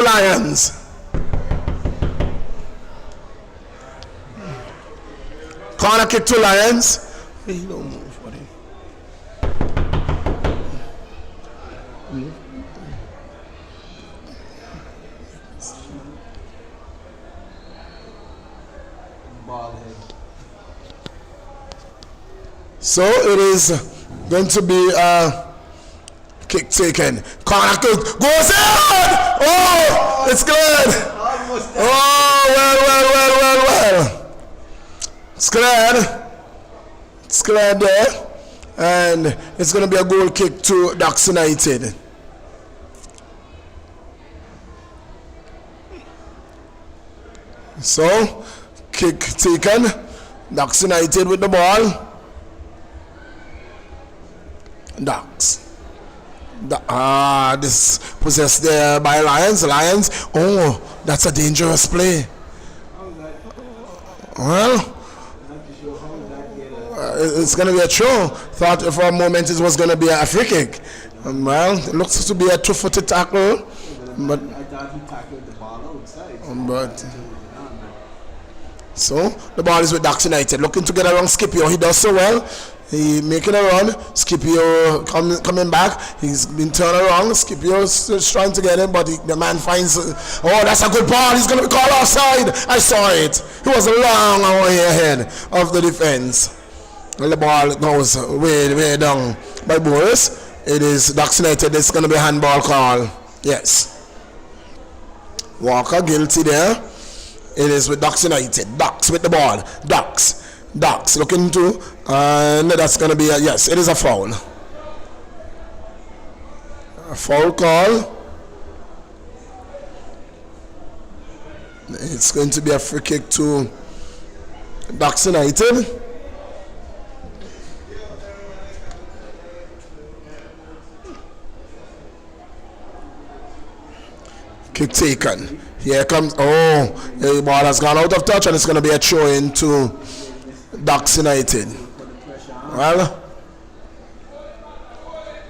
Lions. Corner kick to Lions. He don't move, buddy. So it is going to be a kick taken. Corner kick goes in. Oh, it's good. Oh, well. It's cleared there, and it's going to be a goal kick to Ducks United. So, kick taken, Ducks United with the ball. Ducks. This possessed there by Lions. Oh, that's a dangerous play. Well, it's going to be a throw. Thought for a moment it was going to be a free kick. Well, it looks to be a two-footed tackle. But I thought he tackled the ball outside. So the ball is with Ducks United. Looking to get around Scipio. He does so well. He making a run. Scipio coming back. He's been turned around. Scipio is trying to get him, but the man finds. That's a good ball. He's going to be called offside. I saw it. He was a long way ahead of the defense. And the ball goes way down by Boris. It is Ducks United. It's going to be a handball call. Yes. Walker guilty there. It is with Ducks United. Ducks with the ball. Ducks looking to, and that's going to be yes, it is a foul. A foul call. It's going to be a free kick to Ducks United. Kick taken. Here comes, the ball has gone out of touch, and it's going to be a throw into Ducks United. Well,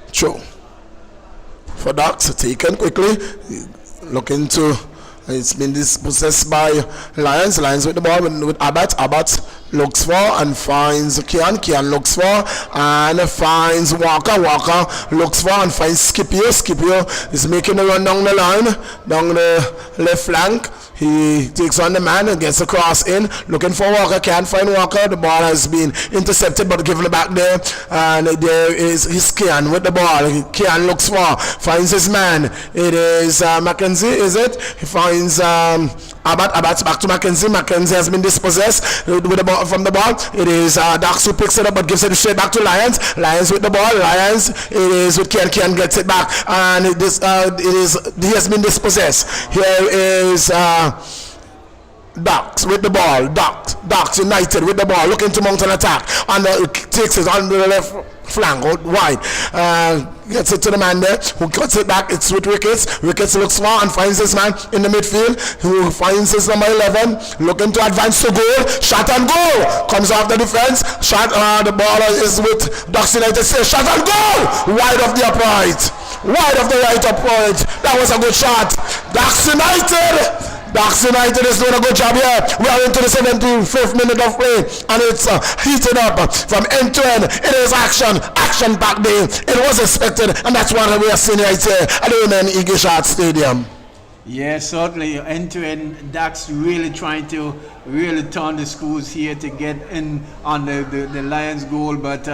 throw for Ducks, taken quickly. Looking to, it's been dispossessed by Lions. Lions with the ball with Abbott. Abbott looks for and finds Kian. Kian looks for and finds Walker. Walker looks for and finds Scipio. Scipio is making a run down the line, down the left flank. He takes on the man and gets across in, looking for Walker. Can't find Walker. The ball has been intercepted, but given it back there. And there is his Kian with the ball. Kian looks for, finds his man. It is Mackenzie, is it? He finds Abbott's back to Mackenzie. Mackenzie has been dispossessed with the ball, from the ball. It is Dax who picks it up but gives it straight back to Lions. Lions with the ball. Lions, it is with Kian. Kian gets it back, and he has been dispossessed. Here is Ducks with the ball. Ducks United with the ball, looking to mount an attack, and takes it on the left flank, out wide. Gets it to the man there, who cuts it back. It's with Ricketts. Ricketts looks smart and finds his man in the midfield, who finds his number 11, looking to advance to goal. Shot and goal. Comes off the defense. Shot. The ball is with Ducks United. Say shot and goal. Wide of the upright. Wide of the right upright. That was a good shot. Ducks United. Ducks United is doing a good job here. We are into the 75th minute of play, and it's heated up from end to end. It is action back day. It was expected, and that's what we are seeing right here at the Women Eagle Shot Stadium. Yes, certainly end to end. Dax really trying to really turn the screws here to get in on the Lions goal, but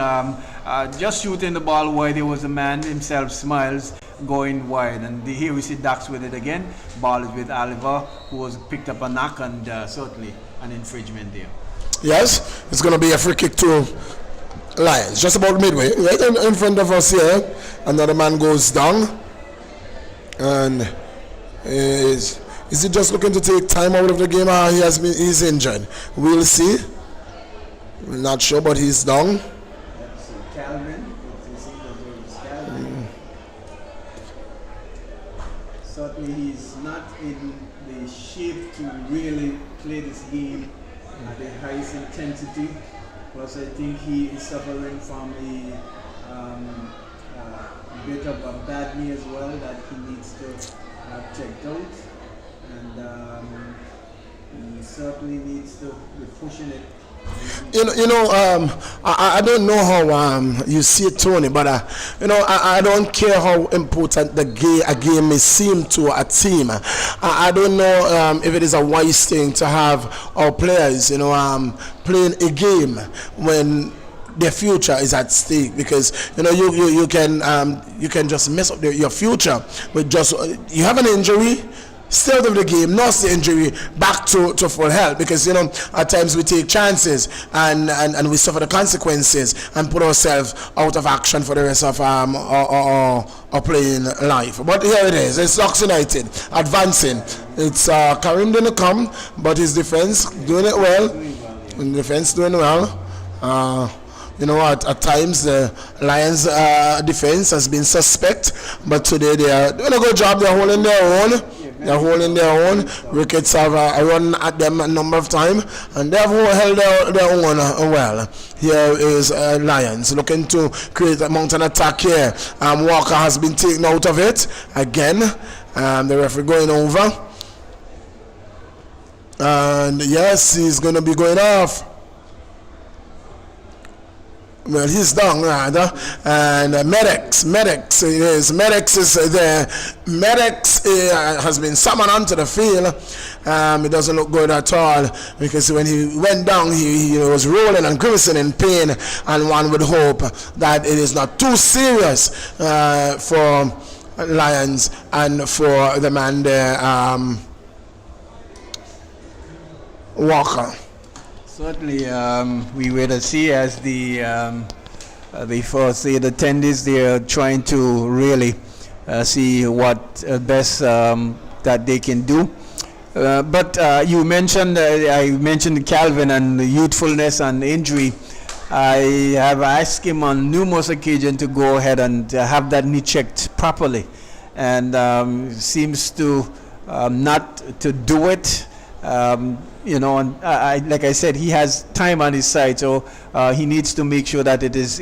just shooting the ball wide. There was a man himself, Smiles, going wide, and here we see Dax with it again. Ball is with Oliver, who was picked up a knock, and certainly an infringement there. Yes, it's going to be a free kick to Lions, just about midway, right in front of us here. Another man goes down, and is he just looking to take time out of the game, or he's injured? We'll see. We're not sure, but he's down. Calvin. Certainly he's not in the shape to really play this game at the highest intensity. Plus I think he is suffering from a bit of a bad knee as well that he needs to checked out. And he certainly needs to be pushing it. I don't know how you see it, Tony, but I don't care how important a game may seem to a team. I don't know if it is a wise thing to have our players, playing a game when their future is at stake, because you can just mess up your future with just you have an injury. Still of the game, nurse the injury back to full health, because at times we take chances and we suffer the consequences and put ourselves out of action for the rest of our playing life. But here it is, it's Ducks United advancing. It's Karim didn't come, but his defense doing it well. Defense doing well. At times the Lions defense has been suspect, but today they are doing a good job. They're holding their own. Ricketts have run at them a number of times, and they have held their own well. Here is Lions looking to create a mountain attack here. Walker has been taken out of it again. The referee going over, and yes, he's going to be going off. Well, he's down rather, and Medics is there. Medics has been summoned onto the field. It doesn't look good at all, because when he went down, he was rolling and grimacing in pain, and one would hope that it is not too serious for Lions and for the man there, Walker. Certainly, we wait to see as the first aid attendees. They are trying to really see what best that they can do. But you mentioned, I mentioned Calvin and the youthfulness and injury. I have asked him on numerous occasions to go ahead and have that knee checked properly, and seems to not to do it. And like I said, he has time on his side, so he needs to make sure that it is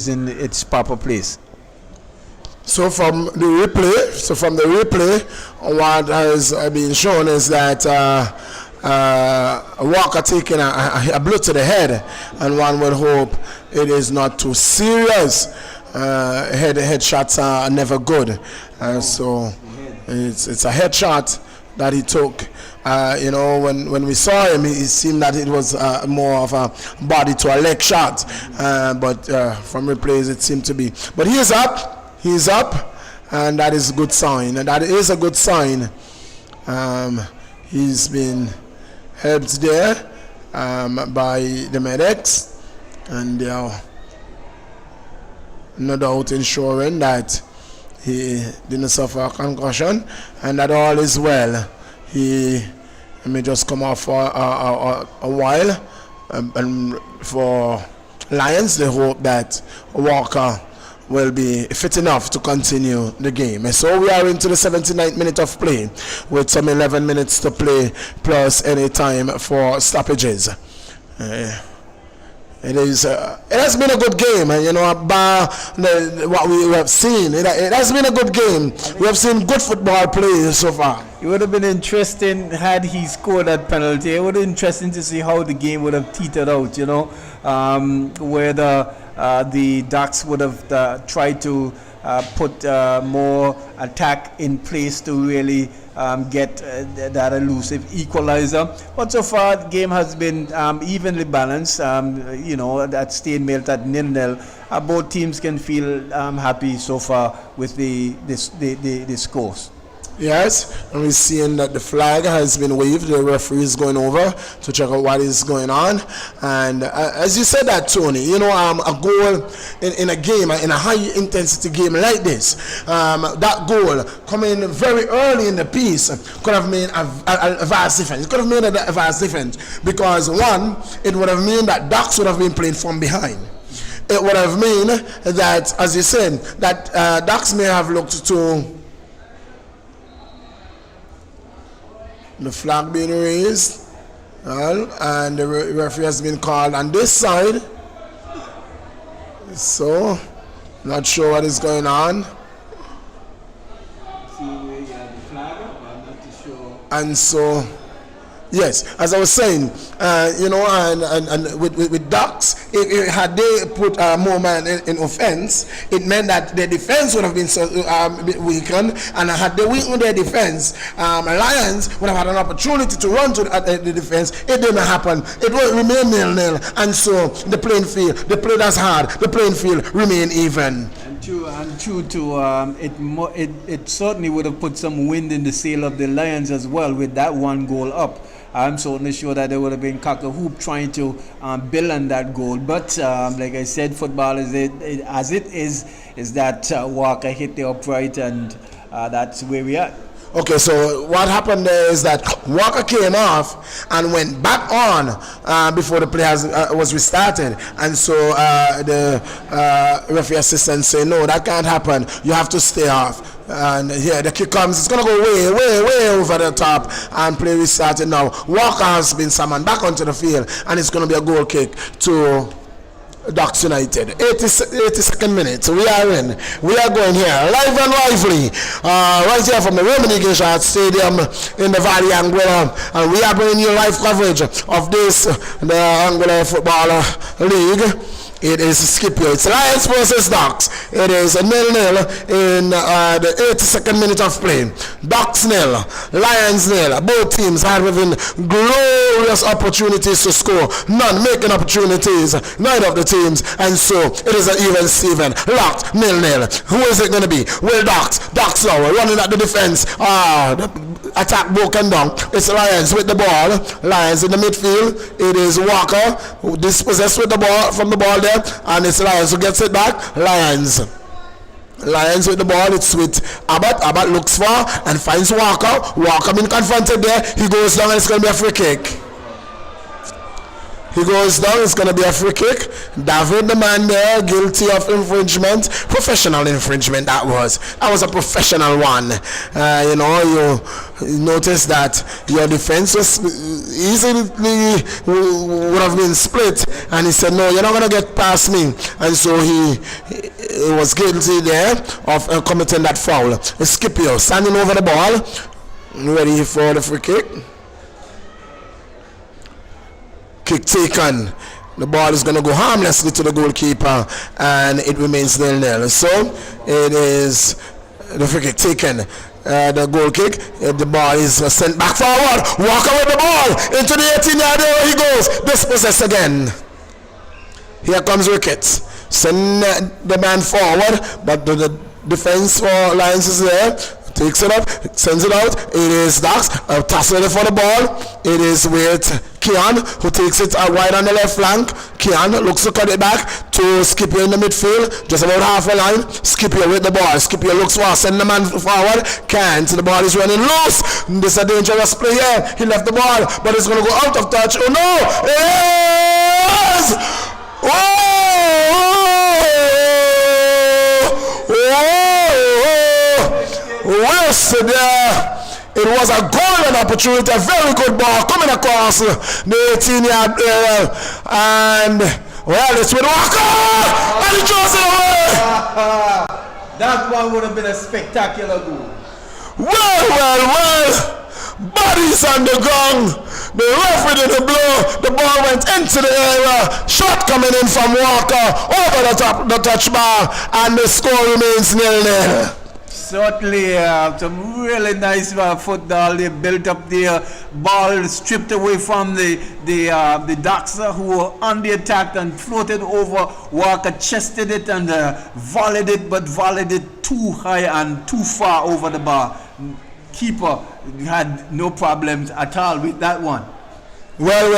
in its proper place. So from the replay, what has been shown is that Walker taking a blow to the head, and one would hope it is not too serious. Head shots are never good, so it's a head shot that he took. When we saw him, it seemed that it was more of a body to a leg shot, but from replays it seemed to be. But he is up, and that is a good sign. He's been helped there by the medics, and they are no doubt ensuring that he didn't suffer a concussion and that all is well. He may just come off for a while and for Lions. They hope that Walker will be fit enough to continue the game. And so we are into the 79th minute of play with some 11 minutes to play plus any time for stoppages. It has been a good game, you know, what we have seen. It has been a good game. We have seen good football play so far. It would have been interesting had he scored that penalty. It would have been interesting to see how the game would have teetered out, you know, whether the Ducks would have tried to put more attack in place to really get that elusive equalizer. But so far, the game has been evenly balanced. You know, that stalemate at 0-0. Both teams can feel happy so far with the scores. Yes, and we're seeing that the flag has been waved. The referee is going over to check out what is going on. And as you said that, Tony, you know, a goal in a game, in a high-intensity game like this, that goal coming very early in the piece could have made a vast difference. It could have made a vast difference because, one, it would have meant that Ducks would have been playing from behind. It would have meant that, as you said, that Ducks may have looked to the flag being raised, and the referee has been called on this side. So, not sure what is going on. See where you have the flag up, but I'm not too sure. And so, yes, as I was saying, you know, and with Ducks, had they put more man in offense, it meant that their defense would have been weakened, and had they weakened their defense, Lions would have had an opportunity to run to the defense. It didn't happen. It will remain 0-0, and so the playing field, the play that's hard, the playing field remain even. And true to it certainly would have put some wind in the sail of the Lions as well with that one goal up. I'm certainly sure that they would have been cock a hoop trying to build on that goal. But like I said, football is that Walker hit the upright, and that's where we are. Okay, so what happened there is that Walker came off and went back on before the play was restarted. And so the referee assistant said, no, that can't happen. You have to stay off. And here the kick comes. It's going to go way over the top, and play restarted now. Walker has been summoned back onto the field, and it's going to be a goal kick to Ducks United. 82nd minute. We are going here live and lively, right here from the Roman Eagle Stadium in the Valley Anguilla, and we are bringing you live coverage of this, the Anguilla Football League. It is Scipio. It's Lions versus Ducks. It is 0-0 in the 82nd minute of play. Ducks 0, Lions 0. Both teams having glorious opportunities to score. None making opportunities. Neither of the teams. And so it is an even Steven. Locked 0-0. Who is it going to be? Well, Ducks now running at the defense. The attack broken down. It's Lions with the ball. Lions in the midfield. It is Walker who dispossessed with the ball from the ball there. And it's Lions who gets it back. Lions with the ball. It's with Abbott. Abbott looks for and finds Walker. Walker being confronted there. He goes down and it's going to be a free kick. He goes down, it's going to be a free kick. David, the man there, guilty of infringement. Professional infringement, that was. That was a professional one. You know, you notice that your defense was easily would have been split. And he said, no, you're not going to get past me. And so he was guilty there of committing that foul. Scipio standing over the ball, ready for the free kick. Kick taken. The ball is going to go harmlessly to the goalkeeper, and it remains 0-0. So it is the free kick taken. The goal kick. The ball is sent back forward. Walker with the ball into the 18-yard area. He goes. Dispossessed again. Here comes Ricketts. Send the man forward, but the defense for Lions is there. Takes it up, sends it out. It is Dax tussling for the ball. It is with Kian, who takes it wide on the left flank. Kian looks to cut it back to Scipio in the midfield, just about half a line. Scipio with the ball. Scipio looks for, send the man forward. Can't. The ball is running loose. This is a dangerous play here. He left the ball, but it's going to go out of touch. Oh no! It is Wilson there. It was a golden opportunity, a very good ball coming across the 18-yard area, and well, it's with Walker, and he throws it away. That one would have been a spectacular goal. Well. Bodies on the ground. The referee didn't blow. The ball went into the area. Shot coming in from Walker over the top, the touch bar, and the score remains 0-0. Certainly, some really nice football. They built up their ball, stripped away from the Ducks who were on the attack and floated over. Walker chested it and volleyed it, but volleyed it too high and too far over the bar. Keeper had no problems at all with that one. Well,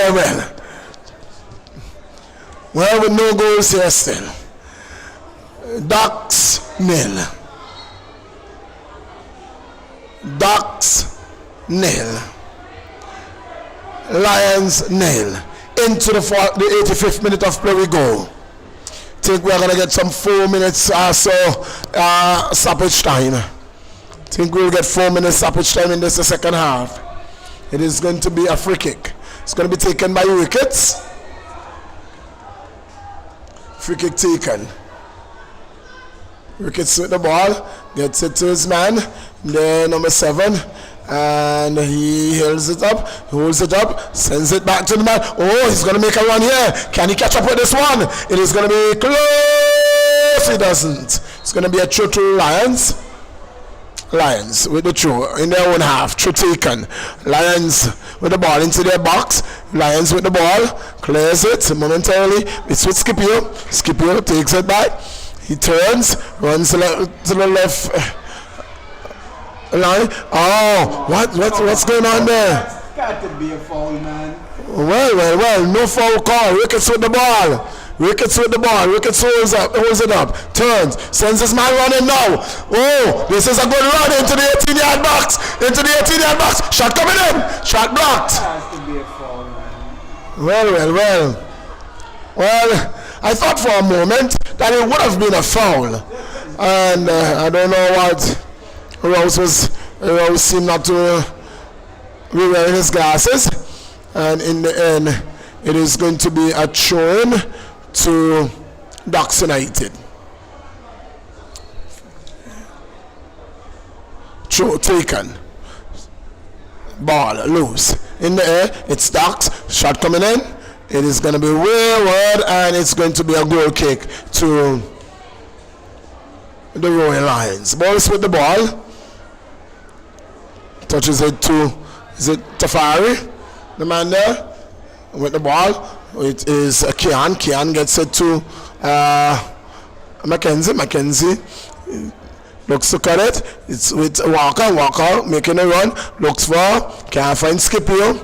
with no goals here still. Ducks 0. Ducks 0. Lions 0. Into the 85th minute of play we go. Think we're gonna get some 4 minutes or so stoppage time. Think we'll get 4 minutes stoppage time in this the second half. It is going to be a free kick. It's going to be taken by Ricketts. Free kick taken. Ricketts with the ball, gets it to his man, the number 7, and he holds it up, sends it back to the man. Oh, he's going to make a run here. Can he catch up with this one? It is going to be close. He doesn't. It's going to be a throw to Lions. Lions with the throw in their own half. Throw taken. Lions with the ball into their box. Lions with the ball. Clears it momentarily. It's with Scipio. Scipio takes it back. He turns. Runs to the left line. Oh, what's going on there? That's got to be a foul, man. Well. No foul call. Ricketts with the ball. Ricketts holds it up, turns, sends his man running now. Oh, this is a good run into the 18-yard box. Shot coming in. Shot blocked. Has to be a foul, man. Well, I thought for a moment that it would have been a foul. And I don't know what Rose seemed not to be wearing his glasses. And in the end, it is going to be a throw-in to Ducks United. Throw taken. Ball loose. In the air, it's Ducks. Shot coming in. It is going to be wayward, and it's going to be a goal kick to the Royal Lions. Ball's with the ball. Touches it to, is it Tafari? The man there with the ball. It is Kian. Kian gets it to Mackenzie. Mackenzie looks to cut it. It's with Walker. Walker making a run. Looks for. Can't find Scipio.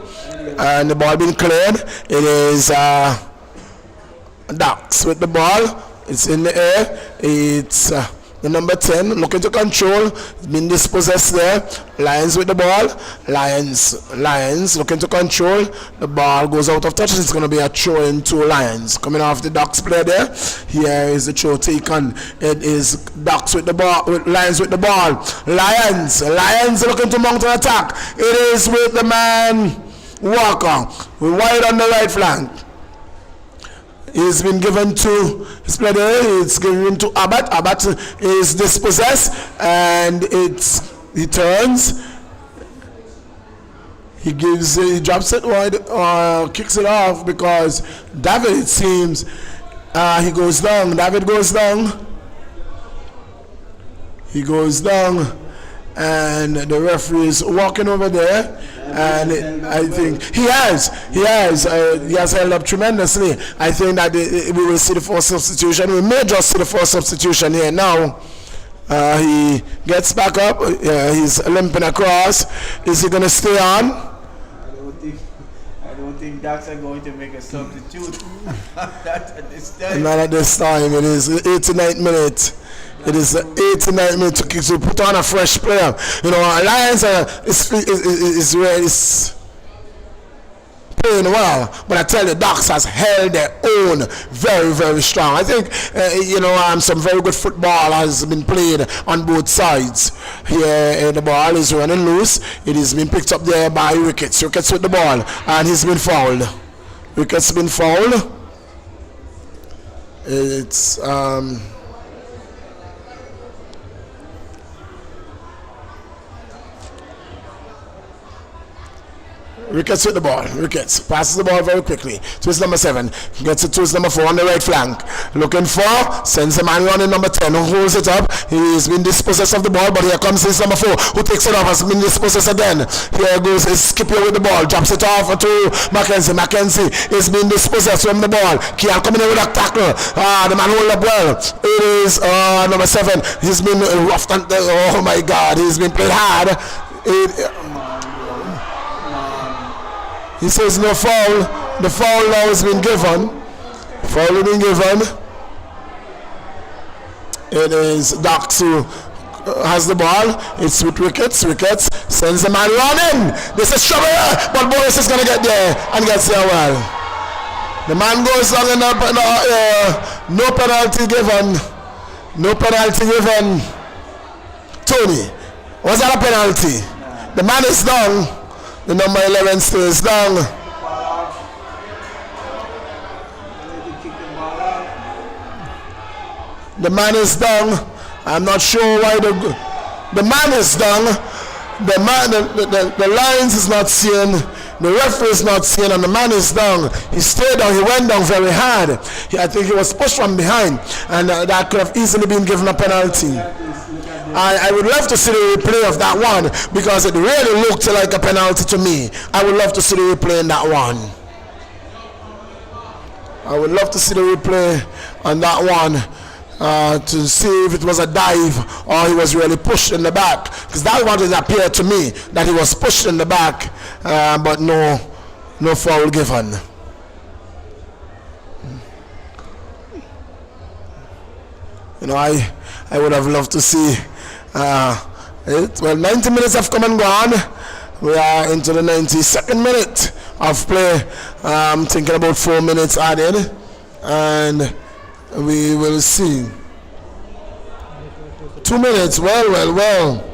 And the ball being cleared. It is Ducks with the ball. It's in the air. It's the number 10 looking to control. Been dispossessed there. Lions with the ball. Lions looking to control. The ball goes out of touch. It's going to be a throw into Lions. Coming off the Ducks play there. Here is the throw taken. It is Ducks with the ball. Lions with the ball. Lions looking to mount an attack. It is with the man Walker. Wide on the right flank. He's been given to his player. It's given to Abbott. Abbott is dispossessed, and he turns. He drops it wide, kicks it off because David, it seems, he goes down. David goes down. He goes down, and the referee is walking over there. And I think he has held up tremendously. I think that we will see the first substitution. We may just see the first substitution here now. He gets back up. He's limping across. Is he going to stay on? I don't think Ducks are going to make a substitute. At this time. Not at this time. It is the 89th minute. It is the 89th minute to put on a fresh player. You know, Lions is playing playing well, but I tell you, Ducks has held their own very, very strong. I think, some very good football has been played on both sides. Here, the ball is running loose. It has been picked up there by Ricketts. Ricketts with the ball, and he's been fouled. Ricketts been fouled. It's Ricketts with the ball. Ricketts passes the ball very quickly to his number 7. Gets it to his number 4 on the right flank. Looking for, sends a man running number 10 who holds it up. He's been dispossessed of the ball, but here comes his number 4 who takes it off, has been dispossessed again. Here goes Skipper with the ball, drops it off to Mackenzie. Mackenzie is being dispossessed from the ball. Kian coming in with a tackle. The man hold up well. It is number 7. He's been roughed and oh my God, he's been played hard. He says no foul. The foul now has been given. Foul has been given. It is Ducks who has the ball. It's with Ricketts. Ricketts sends the man running. This is trouble, but Boris is going to get there and gets there well. The man goes down and no penalty given. No penalty given. Tony, was that a penalty? The man is down. The number 11 stays down. The man is down. I'm not sure why the man is down. The lines is not seen. The referee is not seen, and the man is down. He stayed down. He went down very hard. I think he was pushed from behind, and that could have easily been given a penalty. I would love to see the replay of that one because it really looked like a penalty to me. I would love to see the replay in that one. I would love to see the replay on that one to see if it was a dive or he was really pushed in the back. Because that one it appeared to me that he was pushed in the back, but no foul given. I would have loved to see it. Well, 90 minutes have come and gone. We are into the 92nd minute of play. I'm thinking about 4 minutes added, and we will see. 2 minutes. Well.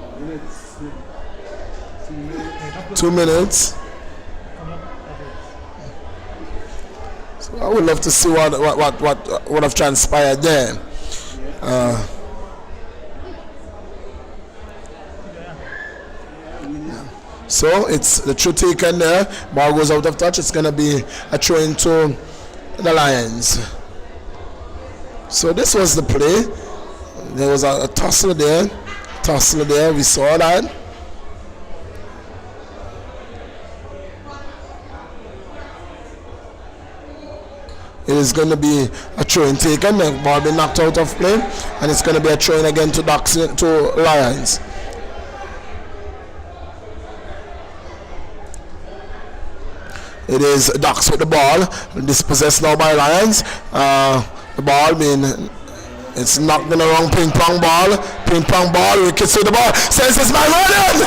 2 minutes. So I would love to see what have transpired there. So it's the throw taken there. Ball goes out of touch. It's going to be a throw into the Lions. So this was the play. There was a tussle there. We saw that. It is going to be a throw-in taken. The ball being knocked out of play, and it's going to be a throw-in again to Lions. It is Ducks with the ball, dispossessed now by Lions. The ball it's knocked in the wrong ping pong ball. Ricketts with the ball. Sends his man running.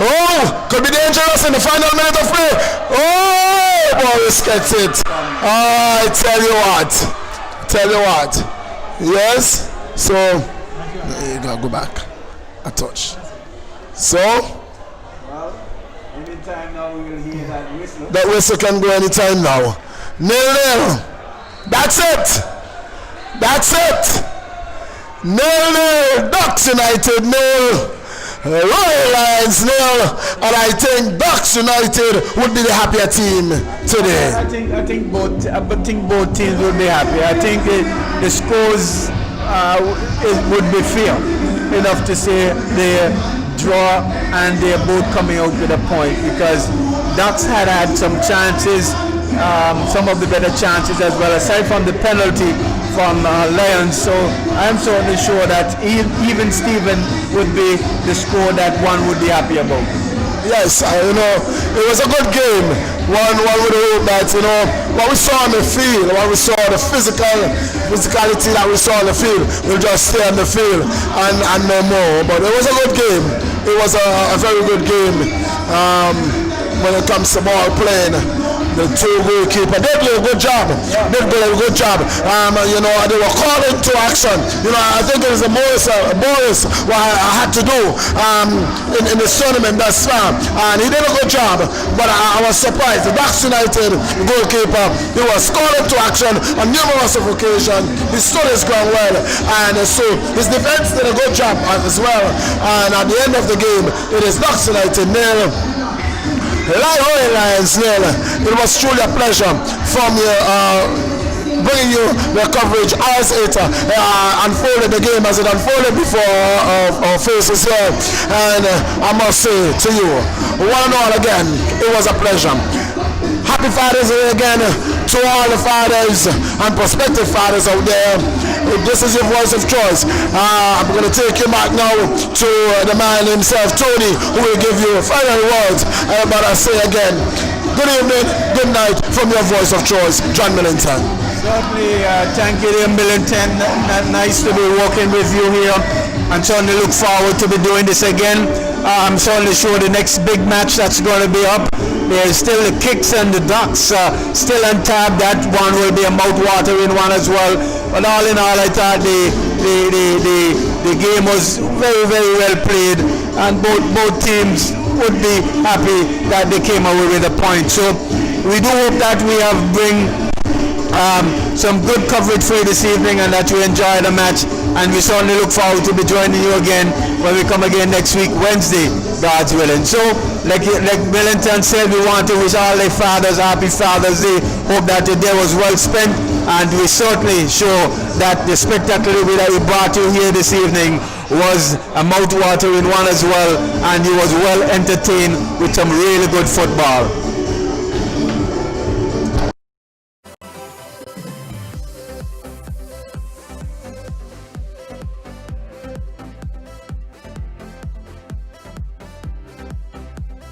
Oh, could be dangerous in the final minute of play. Oh, Boris gets it. I tell you what. Yes. So you gotta go back. A touch. So. Anytime now we will hear that whistle. That whistle can go anytime now. 0-0. That's it. 0-0. Ducks United 0. Royal Lions 0. And I think Ducks United would be the happier team today. I think both teams would be happy. I think the scores would be fair enough to say they draw and they're both coming out with a point, because Ducks had some chances, some of the better chances as well, aside from the penalty from Lions. So I'm certainly sure that even Steven would be the score that one would be happy about. Yes, it was a good game. One would hope that, what we saw on the field, what we saw, the physicality that we saw on the field, will just stay on the field and no more. But it was a good game. It was a very good game. when it comes to ball playing. The two goalkeeper, they did a good job. They did a good job. You know, they were called into action. You know, I think it was the Boris what I had to do in the tournament thus far, and he did a good job. But I was surprised. The Ducks United goalkeeper, he was called into action on numerous occasions. He stood his ground well, and so his defense did a good job as well. And at the end of the game, it is Ducks United nil, Lions nil. It was truly a pleasure from you bringing you the coverage as it unfolded, the game as it unfolded before our faces here. And I must say to you, one and all again, it was a pleasure. Happy Father's Day again to all the fathers and prospective fathers out there. This is your voice of choice. I'm going to take you back now to the man himself, Tony, who will give you final words. But I say again, good evening, good night from your voice of choice, John Millington. Certainly, thank you, dear Millington. Nice to be working with you here, and certainly look forward to be doing this again. I'm certainly sure the next big match that's going to be up, there's still the Kicks and the Ducks still on tab. That one will be a mouth-watering one as well. But all in all, I thought the game was very, very well played, and both teams would be happy that they came away with a point. So we do hope that we have bring some good coverage for you this evening, and that you enjoy the match, and we certainly look forward to be joining you again when we come again next week, Wednesday, God's willing. So like Millington said, we want to wish all the fathers happy Father's Day. Hope that the day was well spent, and we certainly sure that the spectacular way that we brought you here this evening was a mouth-watering one as well, and you was well entertained with some really good football.